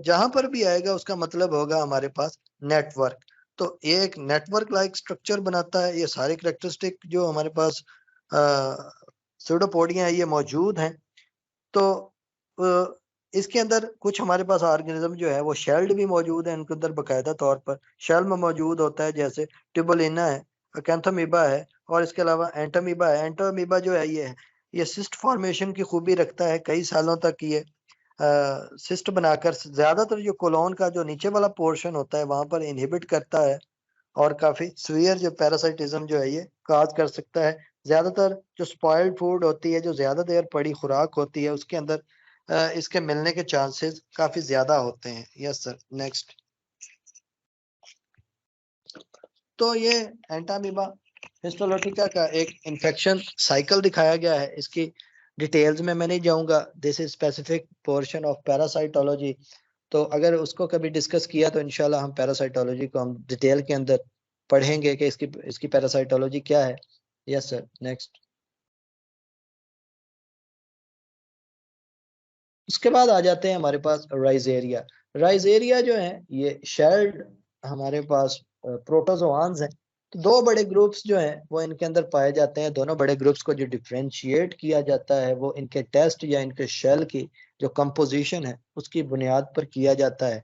[SPEAKER 1] जहां पर भी आएगा उसका मतलब होगा हमारे पास नेटवर्क। तो ये एक नेटवर्क लाइक स्ट्रक्चर बनाता है। ये सारे करेक्टरिस्टिक जो हमारे पास सूडोपोडिया है ये मौजूद हैं। तो इसके अंदर कुछ हमारे पास ऑर्गेनिज्म जो है वो शेल्ड भी मौजूद है, इनके अंदर बकायदा तौर पर शेल में मौजूद होता है, जैसे ट्यूबोलिना है, अकैंथोमीबा है, और इसके अलावा एंटोमीबा है। एंटोमीबा जो है ये सिस्ट फॉर्मेशन की खूबी रखता है। कई सालों तक ये सिस्ट बनाकर ज्यादातर जो कोलोन का जो नीचे वाला पोर्शन होता है वहां पर इनहिबिट करता है, और काफी सीवियर जो पैरासाइटिज्म जो है ये काज कर सकता है। ज्यादातर जो स्पॉइल्ड फूड होती है, जो ज्यादा देर पड़ी खुराक होती है, उसके अंदर इसके मिलने के चांसेस काफी ज्यादा होते हैं। Yes sir. नेक्स्ट। तो ये एंटामीबा हिस्टोलोटिका का एक इन्फेक्शन साइकिल दिखाया गया है। इसकी डिटेल्स में मैं नहीं जाऊंगा, this is specific portion of parasitology. तो अगर उसको कभी डिस्कस किया तो इंशाल्लाह हम पैरासाइटोलॉजी को हम डिटेल के अंदर पढ़ेंगे कि इसकी पैरासाइटोलॉजी क्या है। Yes sir, next. उसके बाद आ जाते हैं हमारे पास राइजेरिया। राइजेरिया जो है ये शेल्ड हमारे पास प्रोटोजोआन्स हैं। तो दो बड़े ग्रुप्स जो हैं वो इनके अंदर पाए जाते हैं। दोनों बड़े ग्रुप्स को जो डिफ्रेंशिएट किया जाता है वो इनके टेस्ट या इनके शेल की जो कंपोजिशन है उसकी बुनियाद पर किया जाता है।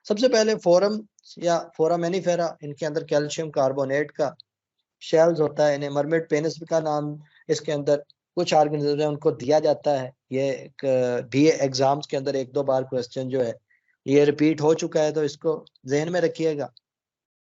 [SPEAKER 1] सबसे पहले फोरम या फोरामेनिफेरा, इनके अंदर कैल्शियम कार्बोनेट का शेल्स होता है। इन्हें मरमेड पेनिस का नाम इसके अंदर कुछ ऑर्गेनिज्म है उनको दिया जाता है। ये एक बीए एग्जाम्स के अंदर एक दो बार क्वेश्चन जो है ये रिपीट हो चुका है, तो इसको जहन में रखिएगा।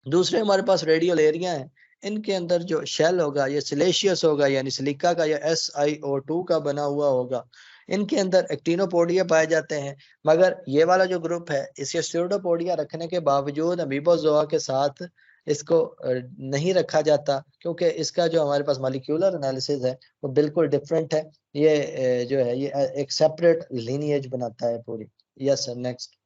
[SPEAKER 1] दूसरे हमारे पास रेडियल एरिया है। इनके अंदर जो शेल होगा ये सिलेशियस होगा, यानी सिलिका का या SiO2 का बना हुआ होगा। इनके अंदर एक्टिनोपोडिया पाए जाते हैं। मगर ये वाला जो ग्रुप है इसे स्यूडोपोडिया रखने के बावजूद अमीबोजोआ के साथ इसको नहीं रखा जाता, क्योंकि इसका जो हमारे पास मॉलिक्यूलर एनालिसिस है वो बिल्कुल डिफरेंट है। ये जो है ये एक सेपरेट लीनिएज बनाता है पूरी। Yes sir, next.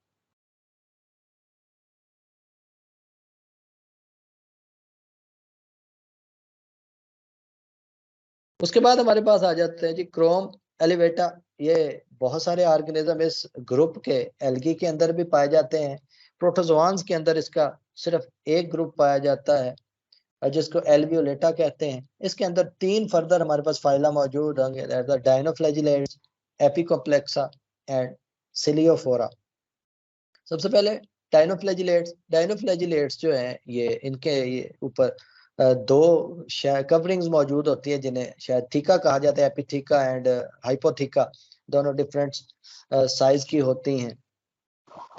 [SPEAKER 1] उसके बाद हमारे पास आ जाते हैं जी क्रोम एलिवेटा। ये बहुत सारे ऑर्गेनिज्म इस ग्रुप के एल्गी के अंदर भी पाए जाते हैं। प्रोटोजोआन्स के अंदर इसका सिर्फ एक ग्रुप पाया जाता है जिसको एल्वियोलेटा कहते हैं। इसके अंदर तीन फर्दर हमारे पास फाइला मौजूद होंगे, डायनोफ्लैजिलेट्स, एपिकोम्प्लेक्सा एंड सिलियोफोरा। सबसे पहले डायनोफ्लैजिलेट्स जो है ये इनके ऊपर दो कवरिंग्स मौजूद होती है जिन्हें शायद थीका कहा जाता है, एपिथीका एंड हाइपोथीका। दोनों डिफरेंट साइज की होती हैं।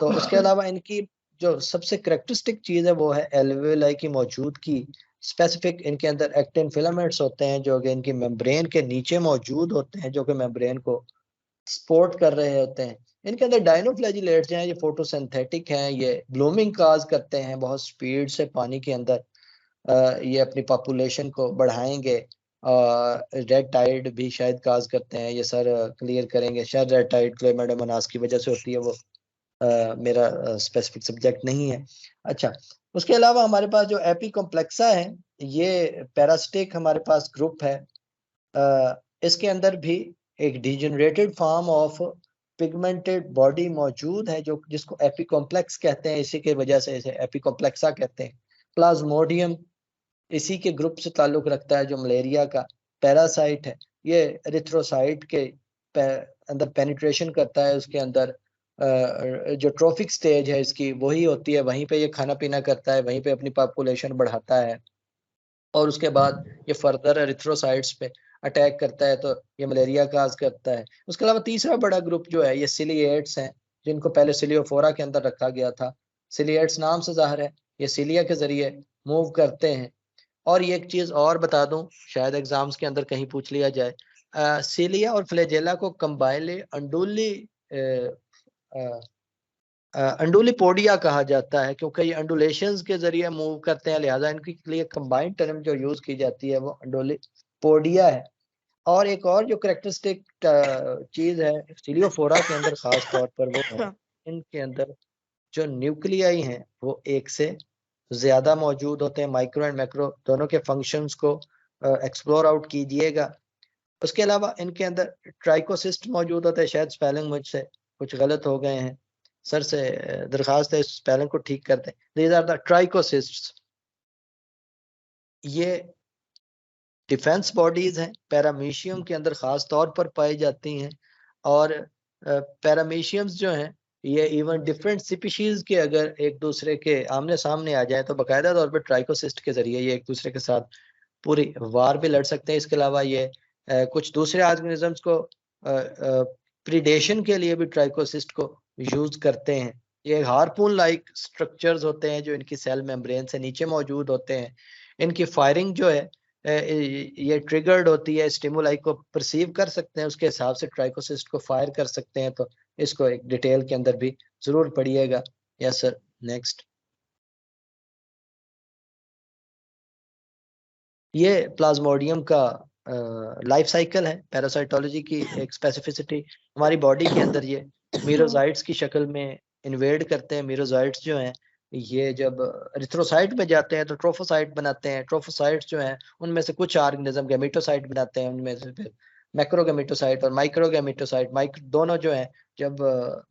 [SPEAKER 1] तो उसके अलावा इनकी जो सबसे करेक्टरिस्टिक चीज है वो है एल्वेलाई की मौजूदगी। स्पेसिफिक इनके अंदर एक्टिन फिलामेंट्स होते हैं जो कि इनकी मेम्ब्रेन के नीचे मौजूद होते हैं, जो कि मेम्ब्रेन को सपोर्ट कर रहे होते हैं। इनके अंदर डायनोफ्लैजिलेट्स हैं, ये फोटोसिंथेटिक हैं, ये ब्लूमिंग काज करते हैं बहुत स्पीड से पानी के अंदर। ये अपनी पॉपुलेशन को बढ़ाएंगे। रेड टाइड भी शायद काज करते हैं, ये सर क्लियर करेंगे। शायद रेड टाइड क्लेमाइडोमोनास की वजह से होती है, वो मेरा स्पेसिफिक सब्जेक्ट नहीं है। अच्छा, उसके अलावा हमारे पास जो एपिकॉम्प्लेक्सा है ये पैरासिटिक हमारे पास ग्रुप है। इसके अंदर भी एक degenerated form of pigmented body मौजूद है जो जिसको एपिकॉम्प्लेक्स कहते हैं। इसी के वजह से इसे एपिकॉम्प्लेक्सा कहते हैं। प्लाज्मोडियम इसी के ग्रुप से ताल्लुक रखता है जो मलेरिया का पैरासाइट है। ये एरिथ्रोसाइट के अंदर पेनिट्रेशन करता है। उसके अंदर जो ट्रोफिक स्टेज है इसकी वही होती है, वहीं पे ये खाना पीना करता है, वहीं पे अपनी पॉपुलेशन बढ़ाता है और उसके बाद ये फर्दर एरिथ्रोसाइट्स पे अटैक करता है, तो ये मलेरिया काज करता है। उसके अलावा तीसरा बड़ा ग्रुप जो है ये सिलिएट्स हैं, जिनको पहले सिलियोफोरा के अंदर रखा गया था। सिलिएट्स नाम से जाहिर है ये सिलिया के जरिए मूव करते हैं। और ये एक चीज और बता दूं, शायद एग्जाम्स के अंदर कहीं पूछ लिया जाए, सिलिया और फ्लैजेला को कंबाइनली अंडुलिपोडिया कहा जाता है, क्योंकि ये अंडुलेशंस के जरिए मूव करते हैं, लिहाजा इनके लिए कंबाइंड टर्म जो यूज की जाती है वो अंडुलिपोडिया है। और एक और जो करेक्टरिस्टिक चीज है सिलियोफोरा के अंदर खास तौर पर वो है इनके अंदर जो न्यूक्लियाई हैं वो एक से ज्यादा मौजूद होते हैं। माइक्रो एंड मैक्रो दोनों के फंक्शंस को एक्सप्लोर आउट कीजिएगा। उसके अलावा इनके अंदर ट्राइकोसिस्ट मौजूद होता है। शायद स्पेलिंग मुझसे कुछ गलत हो गए हैं, सर से दरखास्त है इस स्पेलिंग को ठीक कर दें। These are the trichocysts. ये डिफेंस बॉडीज हैं, पैरामीशियम के अंदर खास तौर पर पाई जाती हैं। और पैरामीशियम्स जो हैं ये इवन डिफरेंट स्पीशीज के अगर एक दूसरे के आमने सामने आ जाए तो बाकायदा तौर पर ट्राइकोसिस्ट के जरिए ये एक दूसरे के साथ पूरी वार भी लड़ सकते हैं। इसके अलावा ये कुछ दूसरे ऑर्गेनिजम्स को प्रीडेशन के लिए भी ट्राइकोसिस्ट को यूज करते हैं। ये हार्पून लाइक स्ट्रक्चर्स होते हैं जो इनकी सेल मेम्ब्रेन से नीचे मौजूद होते हैं। इनकी फायरिंग जो है ये ट्रिगर्ड होती है, स्टिमुलाई को परसीव कर सकते हैं, उसके हिसाब से ट्राइकोसिस्ट को फायर कर सकते हैं। तो इसको एक डिटेल के अंदर भी जरूर पढ़िएगा। Yes sir, next. ये प्लाज्मोडियम का लाइफ साइकिल है, पैरासाइटोलॉजी की एक स्पेसिफिसिटी। हमारी बॉडी के अंदर ये मीरोजाइट्स की शक्ल में इन्वेड करते हैं। मीरोजाइट्स जो हैं ये जब एरिथ्रोसाइट में जाते हैं तो ट्रोफोसाइट बनाते हैं। ट्रोफोसाइट्स जो हैं उनमें से कुछ ऑर्गेनिज्म गैमेटोसाइट बनाते हैं, उनमें से फिर मैक्रोगैमेटोसाइट और माइक्रोगैमेटोसाइट दोनों जो है, जब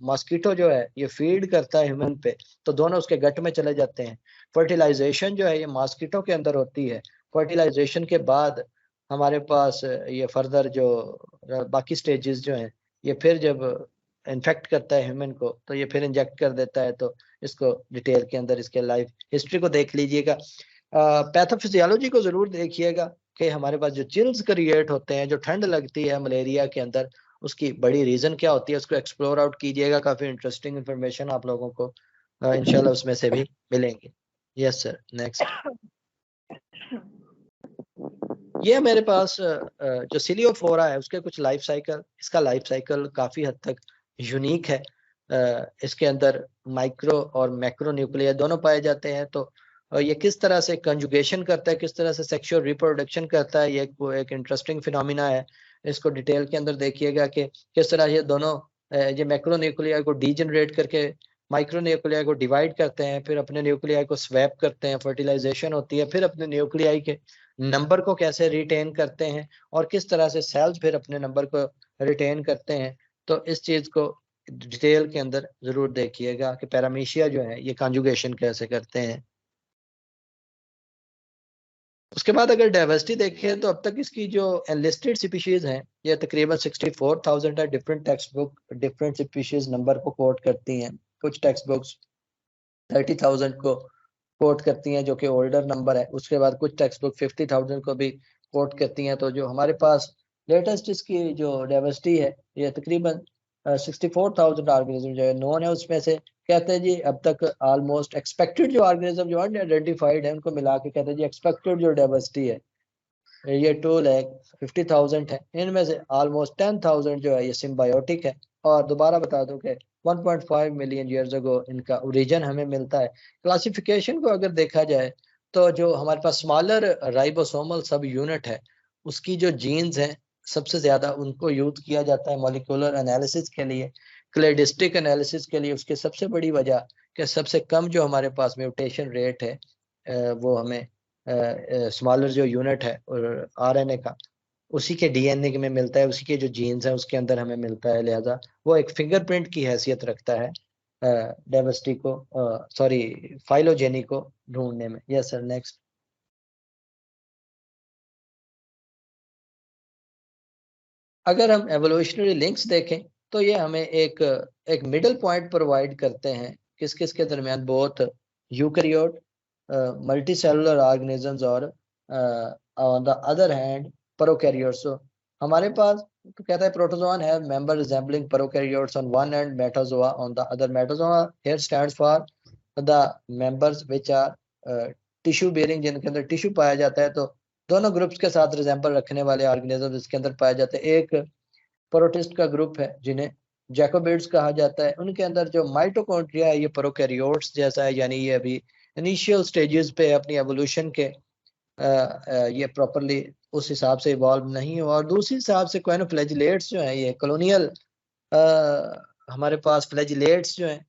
[SPEAKER 1] मॉस्किटो जो है ये फीड करता है ह्यूमन पे तो दोनों उसके गट में चले जाते हैं। फर्टिलाइजेशन जो है ये मॉस्किटो के अंदर होती है। फर्टिलाइजेशन के बाद हमारे पास ये फर्दर जो बाकी स्टेजेस जो हैं, ये फिर जब इन्फेक्ट करता है ह्यूमन को तो ये फिर इंजेक्ट कर देता है। तो इसको डिटेल के अंदर इसके लाइफ हिस्ट्री को देख लीजिएगा। पैथोफिजियोलॉजी को जरूर देखिएगा कि हमारे पास जो चिल्स क्रिएट होते हैं, जो ठंड लगती है मलेरिया के अंदर, उसकी बड़ी रीजन क्या होती है, उसको एक्सप्लोर आउट कीजिएगा। काफी इंटरेस्टिंग इंफॉर्मेशन आप लोगों को इंशाल्लाह उसमें से भी मिलेंगे। Yes sir, next. ये मेरे पास जो सिलियोफोरा है उसके कुछ लाइफ साइकिल, इसका लाइफ साइकिल काफी हद तक यूनिक है। इसके अंदर माइक्रो और मैक्रो न्यूक्लिया दोनों पाए जाते हैं। तो ये किस तरह से कंजुगेशन करता है, किस तरह से सेक्सुअल रिप्रोडक्शन करता है, ये एक इंटरेस्टिंग फिनोमिना है। इसको डिटेल के अंदर देखिएगा कि किस तरह ये दोनों ये मैक्रो न्यूक्लिया को डीजनरेट करके माइक्रो न्यूक्लिया को डिवाइड करते हैं, फिर अपने न्यूक्लिया को स्वैप करते हैं, फर्टिलाइजेशन होती है, फिर अपने न्यूक्लियाई के नंबर को कैसे रिटेन करते हैं और किस तरह से सेल्स फिर अपने नंबर को रिटेन करते हैं। तो इस चीज को डिटेल के अंदर जरूर देखिएगा कि पैरामीशिया जो है ये कॉन्जुगेशन कैसे करते हैं। उसके बाद अगर डाइवर्सिटी देखें तो अब तक इसकी जो एनलिस्टेड स्पीशीज हैं ये तकरीबन 64,000 है। Different text book different species number को कोट करती हैं। कुछ टेक्स्ट बुक्स 30,000 को कोट करती हैं जो कि ओल्डर नंबर है। उसके बाद कुछ टेक्स्ट बुक 50,000 को भी कोट करती हैं। तो जो हमारे पास लेटेस्ट इसकी जो डाइवर्सिटी है ये तकरीबन 64,000 ऑर्गेनिज्म जो है नोन है। उसमें से कहते हैं जी अब तक ऑलमोस्ट एक्सपेक्टेड जो ऑर्गेनिज्म जो अनआइडेंटिफाइड है उनको मिला के कहते हैं जी एक्सपेक्टेड जो डाइवर्सिटी है ये 2,50,000 है। इनमें से ऑलमोस्ट 10,000 जो है ये सिम्बायोटिक है। और दोबारा बता दूं कि 1.5 मिलियन ईयर्स अगो इनका ओरिजिन हमें मिलता है। क्लासिफिकेशन को अगर देखा जाए तो जो हमारे पास स्मॉलर राइबोसोमल सब यूनिट है उसकी जो जीन्स हैं सबसे ज्यादा उनको यूज किया जाता है मॉलिक्यूलर एनालिसिस के लिए, क्लेडिस्टिक एनालिसिस के लिए। उसकी सबसे बड़ी वजह कि सबसे कम जो हमारे पास म्यूटेशन रेट है वो हमें स्मॉलर जो यूनिट है और आरएनए का उसी के डीएनए में मिलता है, उसी के जो जीन्स है उसके अंदर हमें मिलता है। लिहाजा वो एक फिंगरप्रिंट की हैसियत रखता है डाइवर्सिटी को सॉरी फाइलोजेनी को ढूंढने में। Yes sir, next. अगर हम एवोल्यूशनरी लिंक्स देखें तो ये हमें एक मिडल पॉइंट प्रोवाइड करते हैं किस किस के दरमियान, both eukaryote multicellular organisms और on the other hand prokaryotes. So, हमारे पास तो कहता है प्रोटोजोआ है member resembling prokaryotes on one end metazoa on the other. Metazoa here stands for the members which are tissue bearing, जिनके अंदर टिश्यू पाया जाता है। तो दोनों ग्रुप्स के साथ रिजेंबल रखने वाले ऑर्गेनिज्म इसके अंदर पाए जाते हैं। एक प्रोटिस्ट का ग्रुप है जिन्हें जैकोबिड्स कहा जाता है। उनके अंदर जो माइटोकॉन्ड्रिया है ये प्रोकैरियोट्स जैसा है, यानी ये अभी इनिशियल स्टेजेस पे अपनी एवोल्यूशन के ये प्रॉपरली उस हिसाब से इवॉल्व नहीं हुआ। और दूसरी हिसाब से क्वाइनोफ्लैजिलेट्स जो है ये कॉलोनियल हमारे पास फ्लैजिलेट्स जो हैं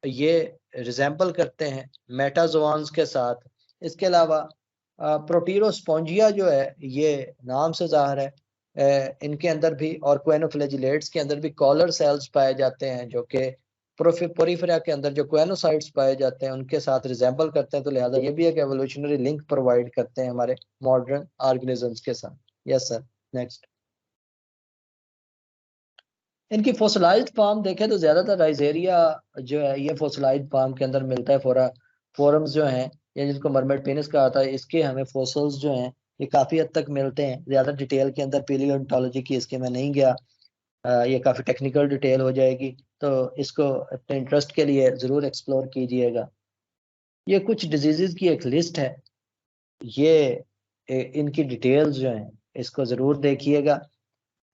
[SPEAKER 1] ये रिजेंबल करते हैं मेटाजोआन्स के साथ। इसके अलावा प्रोटीरोस्पोंजिया जो है ये नाम से जाहिर है इनके अंदर भी और क्वेनोफ्लैजिलेट्स के अंदर भी कॉलर सेल्स पाए जाते हैं जो कि पोरिफेरा के अंदर जो क्वेनोसाइट्स पाए जाते हैं उनके साथ रिजेंबल करते हैं। तो लिहाजा ये भी एक एवोल्यूशनरी लिंक प्रोवाइड करते हैं हमारे मॉडर्न ऑर्गेनिजम्स के साथ। Yes sir, next. इनकी फोसिलाइज्ड फॉर्म देखें तो ज्यादातर राइजेरिया जो है ये फोसिलाइज्ड फॉर्म के अंदर मिलता है। फोरम्स जो हैं या जिनको मरमेड पेनिस कहा था इसके हमें फोसिल्स जो हैं ये काफी हद तक मिलते हैं। ज्यादा डिटेल के अंदर पेलियोंटोलॉजी की इसके मैं नहीं गया, ये काफी टेक्निकल डिटेल हो जाएगी। तो इसको अपने इंटरेस्ट के लिए जरूर एक्सप्लोर कीजिएगा। ये कुछ डिजीजेस की एक लिस्ट है, ये इनकी डिटेल्स जो हैं इसको जरूर देखिएगा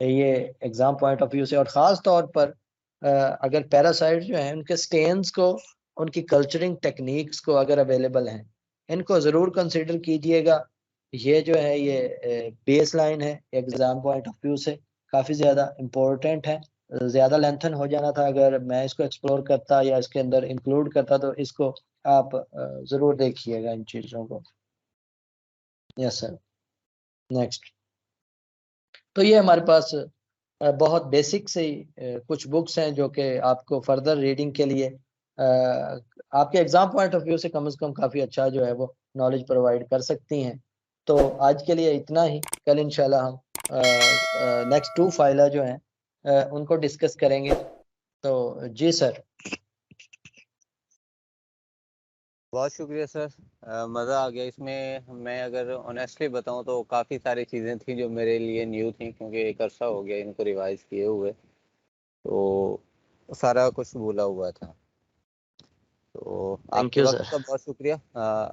[SPEAKER 1] ये एग्जाम पॉइंट ऑफ व्यू से। और ख़ास तौर पर अगर पैरासाइट जो हैं उनके स्टेन्स को, उनकी कल्चरिंग टेक्निक्स को अगर अवेलेबल हैं इनको ज़रूर कंसिडर कीजिएगा। ये जो है ये बेस लाइन है एग्जाम पॉइंट ऑफ व्यू से, काफ़ी ज़्यादा इम्पोर्टेंट है। ज़्यादा लेंथन हो जाना था अगर मैं इसको एक्सप्लोर करता या इसके अंदर इंक्लूड करता, तो इसको आप जरूर देखिएगा इन चीजों को। Yes sir. नेक्स्ट। तो ये हमारे पास बहुत बेसिक से कुछ बुक्स हैं जो कि आपको फर्दर रीडिंग के लिए आपके एग्जाम पॉइंट ऑफ व्यू से कम काफ़ी अच्छा जो है वो नॉलेज प्रोवाइड कर सकती हैं। तो आज के लिए इतना ही। कल इंशाल्लाह हम नेक्स्ट 2 फाइल जो हैं उनको डिस्कस करेंगे। तो जी सर।
[SPEAKER 2] बहुत शुक्रिया सर, मज़ा आ गया इसमें। मैं अगर ऑनेस्टली बताऊं तो काफ़ी सारी चीज़ें थी जो मेरे लिए न्यू थी, क्योंकि एक अरसा हो गया इनको रिवाइज किए हुए, तो सारा कुछ भूला हुआ था। तो
[SPEAKER 1] थैंक
[SPEAKER 2] आपके
[SPEAKER 1] यू
[SPEAKER 2] वक्त
[SPEAKER 1] सर।
[SPEAKER 2] का बहुत शुक्रिया।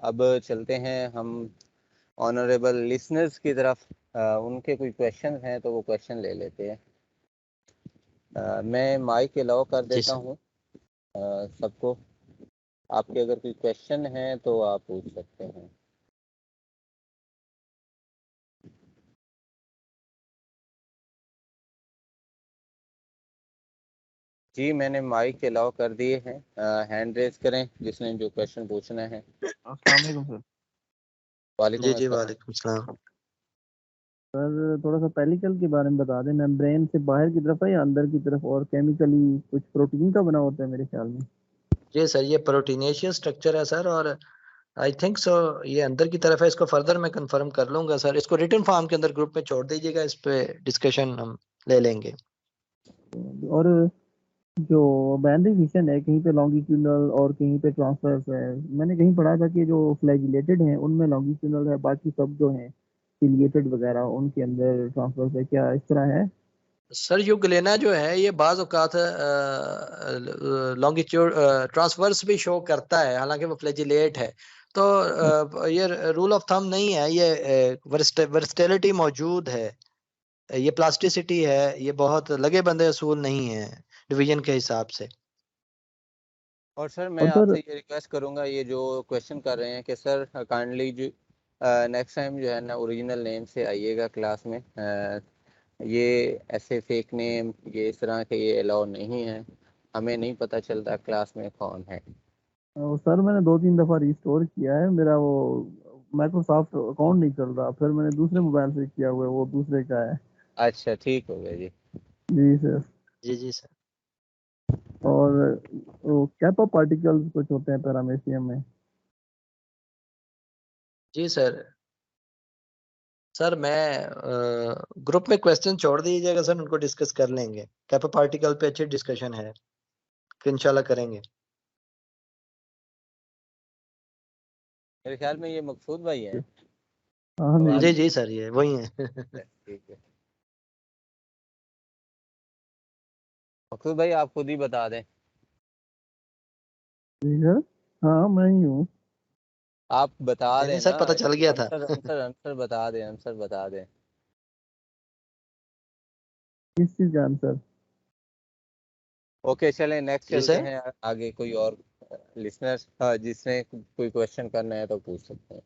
[SPEAKER 2] अब चलते हैं हम ऑनरेबल लिसनर्स की तरफ। उनके कोई क्वेश्चन हैं तो वो क्वेश्चन ले लेते हैं। मैं माइक अलाउ कर
[SPEAKER 1] जी
[SPEAKER 2] देता
[SPEAKER 1] सर।
[SPEAKER 2] हूँ सबको। आपके अगर कोई क्वेश्चन है तो आप पूछ सकते हैं। जी, मैंने माइक अलाउ कर दिए हैं। हैंड रेज करें जिसने जो क्वेश्चन पूछना है।
[SPEAKER 3] अस्सलाम वालेकुम सर।
[SPEAKER 2] वालेकुम
[SPEAKER 1] जी
[SPEAKER 2] अस्सलाम।
[SPEAKER 1] वालेकुम सलाम।
[SPEAKER 3] सर थोड़ा सा पेलिकल के बारे में बता दें, मेम्ब्रेन से बाहर की तरफ है या अंदर की तरफ, और केमिकली कुछ प्रोटीन का बना होता है मेरे ख्याल में।
[SPEAKER 1] जी सर, ये प्रोटीनेशियस स्ट्रक्चर है सर, और आई थिंक सो ये अंदर की तरफ है। इसको फर्दर मैं कंफर्म कर लूंगा सर। इसको रिटन फॉर्म के अंदर ग्रुप में छोड़ दीजिएगा, इस पे डिस्कशन हम ले लेंगे।
[SPEAKER 3] और जो बाइनरी विशन है, कहीं पे लॉन्गिट्यूडनल और कहीं पे ट्रांसवर्स है। मैंने कहीं पढ़ा था कि जो फ्लैजिलेटेड हैं उनमें लॉन्गिट्यूडनल है, बाकी सब जो हैं सिलिएटेड वगैरह उनके अंदर ट्रांसवर्स है। क्या इस तरह है?
[SPEAKER 1] सर यूग्लेना जो है ये बाज औकात लॉन्गिट्यूड ट्रांसवर्स भी शो करता है, हालांकि वो फ्लैजिलेट है। तो ये रूल ऑफ थंब नहीं है, ये वर्सटेलिटी मौजूद है, ये प्लास्टिसिटी है, ये बहुत लगे बंदे असूल नहीं है डिवीजन के हिसाब से।
[SPEAKER 2] और सर मैं
[SPEAKER 3] और सर
[SPEAKER 2] आपसे ये रिक्वेस्ट करूंगा, ये जो क्वेश्चन कर रहे हैं कि सर काइंडली जो नेक्स्ट टाइम जो है ना ओरिजिनल नेम से आइएगा क्लास में। ये ऐसे फेक नेम ये इस तरह के ये अलाउ नहीं है। हमें नहीं पता चलता क्लास में कौन है।
[SPEAKER 3] सर मैंने 2-3 दफ़ा रिस्टोर किया है, मेरा वो माइक्रोसॉफ्ट अकाउंट नहीं चल रहा, फिर मैंने दूसरे मोबाइल से किया हुआ है, वो दूसरे का है।
[SPEAKER 2] अच्छा, ठीक हो गया जी।
[SPEAKER 3] जी सर।
[SPEAKER 1] जी जी सर।
[SPEAKER 3] और वो कैपा पार्टिकल्स कुछ होते हैं पैरामीशियम में।
[SPEAKER 1] जी सर। सर मैं ग्रुप में क्वेश्चन छोड़ दीजिएगा सर, उनको डिस्कस कर लेंगे। कैपा पार्टिकल पे अच्छी डिस्कशन है, इंशाल्लाह करेंगे।
[SPEAKER 2] मेरे ख्याल में ये मकसूद भाई हैं।
[SPEAKER 3] हाँ जी।
[SPEAKER 1] जी
[SPEAKER 2] आवाज
[SPEAKER 1] जी सर, ये वही है।
[SPEAKER 2] ठीक है। मकसूद भाई आप खुद ही बता दें।
[SPEAKER 3] जी सर। हाँ मैं ही हूँ।
[SPEAKER 2] आप बता
[SPEAKER 1] नहीं
[SPEAKER 2] दें
[SPEAKER 1] नहीं
[SPEAKER 2] ना।
[SPEAKER 1] सर, पता चल गया था।
[SPEAKER 2] आंसर आंसर आंसर बता दें, आंसर बता दें।
[SPEAKER 3] किस चीज़ का आंसर?
[SPEAKER 2] ओके, चलें नेक्स्ट
[SPEAKER 1] जी
[SPEAKER 2] चलते
[SPEAKER 1] सर।
[SPEAKER 2] हैं। आगे कोई और लिसनर जिसने कोई क्वेश्चन करना है तो पूछ सकते हैं।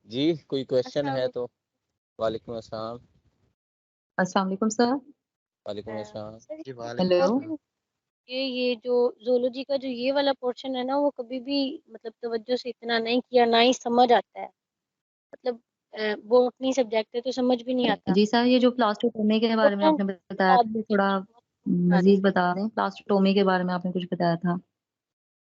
[SPEAKER 2] जी, कोई क्वेश्चन है तो। वालेकुम अस्सलाम।
[SPEAKER 4] अस्सलाम वालेकुम सर।
[SPEAKER 2] वालेकुम अस्सलाम।
[SPEAKER 4] सर
[SPEAKER 1] जी वालेकुम
[SPEAKER 4] हेलो।
[SPEAKER 1] सलाम।
[SPEAKER 5] ये जो ज़ूलॉजी का जो ये वाला पोर्शन है ना, वो कभी भी मतलब तवज्जो से इतना नहीं किया, ना ही समझ आता है। मतलब बोटनी सब्जेक्ट है तो समझ भी नहीं आता।
[SPEAKER 4] जी सर, ये जो प्लास्टोटोमी के बारे में
[SPEAKER 5] पोर्शन
[SPEAKER 4] आपने बताया था, ये थोड़ा
[SPEAKER 5] बता दें।
[SPEAKER 4] मजीद बता दें। प्लास्टोटोमी के बारे में आपने कुछ बताया था।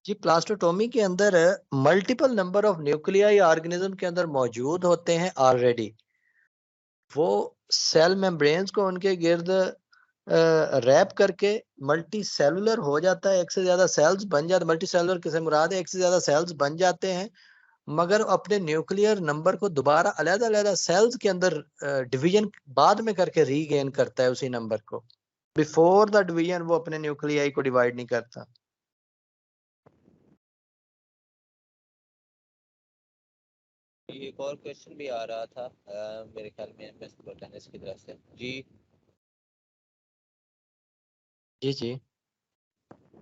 [SPEAKER 1] जी, प्लास्टोटोमी के अंदर multiple number of nuclei organism के अंदर मौजूद होते हैं ऑलरेडी। वो सेल मेम्ब्रेन्स को उनके गिर्द रैप करके मल्टी सेलुलर हो जाता है, एक से ज्यादा सेल्स बन जाते। मल्टी सेलुलर किसे मुराद है, एक से ज्यादा सेल्स बन जाते हैं, मगर अपने न्यूक्लियर नंबर को दोबारा अलग अलग सेल्स के अंदर डिवीजन बाद में करके रीगेन करता है उसी नंबर को। बिफोर द डिवीजन वो अपने न्यूक्लियाई को डिवाइड नहीं करता।
[SPEAKER 2] एक और क्वेश्चन भी आ रहा था मेरे ख्याल में एमएस प्रोटेनिस की तरफ से। जी
[SPEAKER 1] जी जी।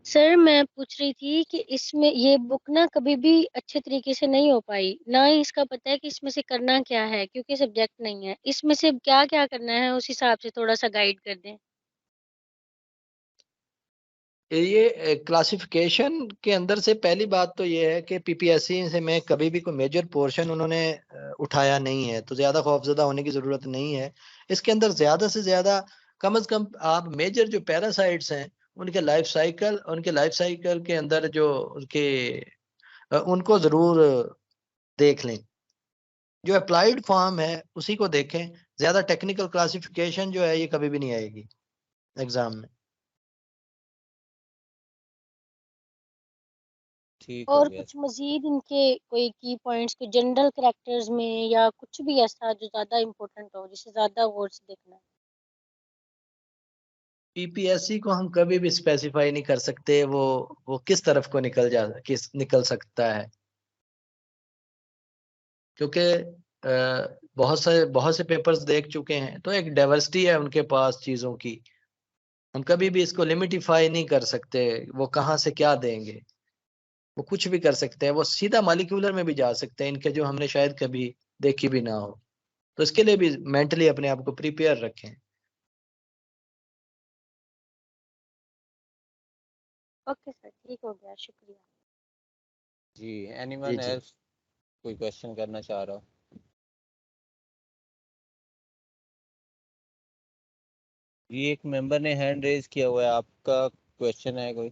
[SPEAKER 5] सर मैं पूछ रही थी कि इसमें ये बुक ना कभी भी अच्छे तरीके से नहीं हो पाई, ना ही इसका पता है कि इसमें से करना क्या है, क्योंकि सब्जेक्ट नहीं है। इसमें से क्या क्या करना है उस हिसाब से थोड़ा सा गाइड कर दें।
[SPEAKER 1] ये क्लासिफिकेशन के अंदर से पहली बात तो ये है कि पीपीएससी से में कभी भी कोई मेजर पोर्शन उन्होंने उठाया नहीं है, तो ज्यादा खौफजदा होने की जरूरत नहीं है। इसके अंदर ज्यादा से ज्यादा कम से कम आप मेजर जो पैरासाइट्स हैं उनके लाइफ साइकिल के अंदर जो उनके उनको जरूर देख लें। जो अप्लाइड फॉर्म है उसी को देखें, ज्यादा टेक्निकल क्लासिफिकेशन जो है ये कभी भी नहीं आएगी एग्जाम में।
[SPEAKER 2] ठीक हो
[SPEAKER 5] और
[SPEAKER 2] गया।
[SPEAKER 5] कुछ मजीद इनके कोई की पॉइंट्स के जनरल कैरेक्टर्स में या कुछ भी ऐसा जो ज्यादा इम्पोर्टेंट हो जिसे ज्यादा गौर से देखना है?
[SPEAKER 1] पीपीएससी को हम कभी भी स्पेसिफाई नहीं कर सकते वो किस तरफ को निकल सकता है, क्योंकि बहुत से पेपर्स देख चुके हैं, तो एक डाइवर्सिटी है उनके पास चीजों की। हम कभी भी इसको लिमिटिफाई नहीं कर सकते, वो कहाँ से क्या देंगे। वो कुछ भी कर सकते हैं, वो सीधा मॉलिक्यूलर में भी जा सकते हैं, इनके जो हमने शायद कभी देखी भी ना हो। तो इसके लिए भी मेंटली अपने आप को प्रिपेयर रखें।
[SPEAKER 5] ओके सर, ठीक हो गया, शुक्रिया।
[SPEAKER 2] जी,
[SPEAKER 1] जी
[SPEAKER 2] एनीवन
[SPEAKER 1] जी
[SPEAKER 2] एल्स कोई क्वेश्चन करना चाह रहा हो? ये एक मेंबर ने हैंड रेज किया हुआ है, आपका क्वेश्चन है कोई?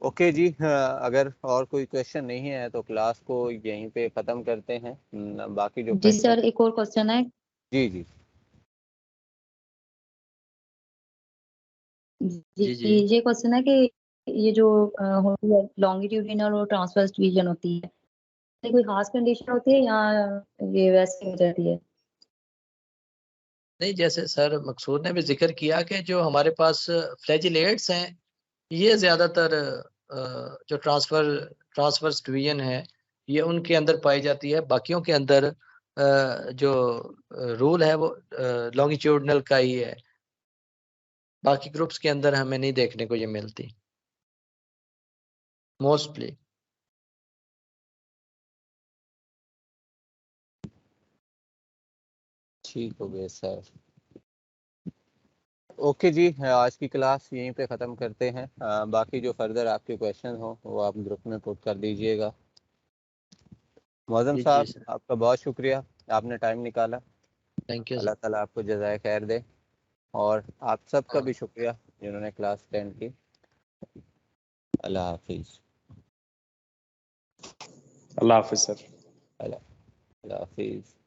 [SPEAKER 2] ओके जी, अगर और कोई क्वेश्चन नहीं है तो क्लास को यहीं पे ख़त्म करते हैं। बाकी जो
[SPEAKER 4] जी
[SPEAKER 2] क्वेश्चन।
[SPEAKER 4] सर, एक और क्वेश्चन है।
[SPEAKER 2] जी जी
[SPEAKER 1] जी जी।
[SPEAKER 4] ये क्वेश्चन है कि ये जो होती है लॉन्गिट्यूडिनल और ट्रांसवर्स डिवीजन होती है, ये कोई खास कंडीशन होती है या ये वैसे हो जाती है?
[SPEAKER 1] नहीं, जैसे सर मकसूद ने भी जिक्र किया कि जो हमारे पास फ्लैजिलेट्स हैं ये ज्यादातर जो ट्रांसवर्स डिवीजन है ये उनके अंदर पाई जाती है। बाकियों के अंदर जो रूल है वो लॉन्गिट्यूडनल का ही है। बाकी ग्रुप्स के अंदर हमें नहीं देखने को ये मिलती मोस्टली।
[SPEAKER 2] ठीक हो गया सर। ओके जी, आज की क्लास यहीं पे ख़त्म करते हैं। बाकी जो फर्दर आपके क्वेश्चन हो वो आप ग्रुप में पुट कर दीजिएगा। मौज़म
[SPEAKER 1] जी जी
[SPEAKER 2] साहब,
[SPEAKER 1] सर,
[SPEAKER 2] आपका बहुत शुक्रिया, आपने टाइम निकाला।
[SPEAKER 1] Thank you
[SPEAKER 2] Allah
[SPEAKER 1] sir.
[SPEAKER 2] ताला आपको जज़ाए खैर दे। और आप सबका
[SPEAKER 1] हाँ।
[SPEAKER 2] भी शुक्रिया जिन्होंने क्लास अटेंड की। अल्लाह हाफिज़।
[SPEAKER 6] अल्लाह हाफिज सर।
[SPEAKER 2] अल्लाह हाफिज़।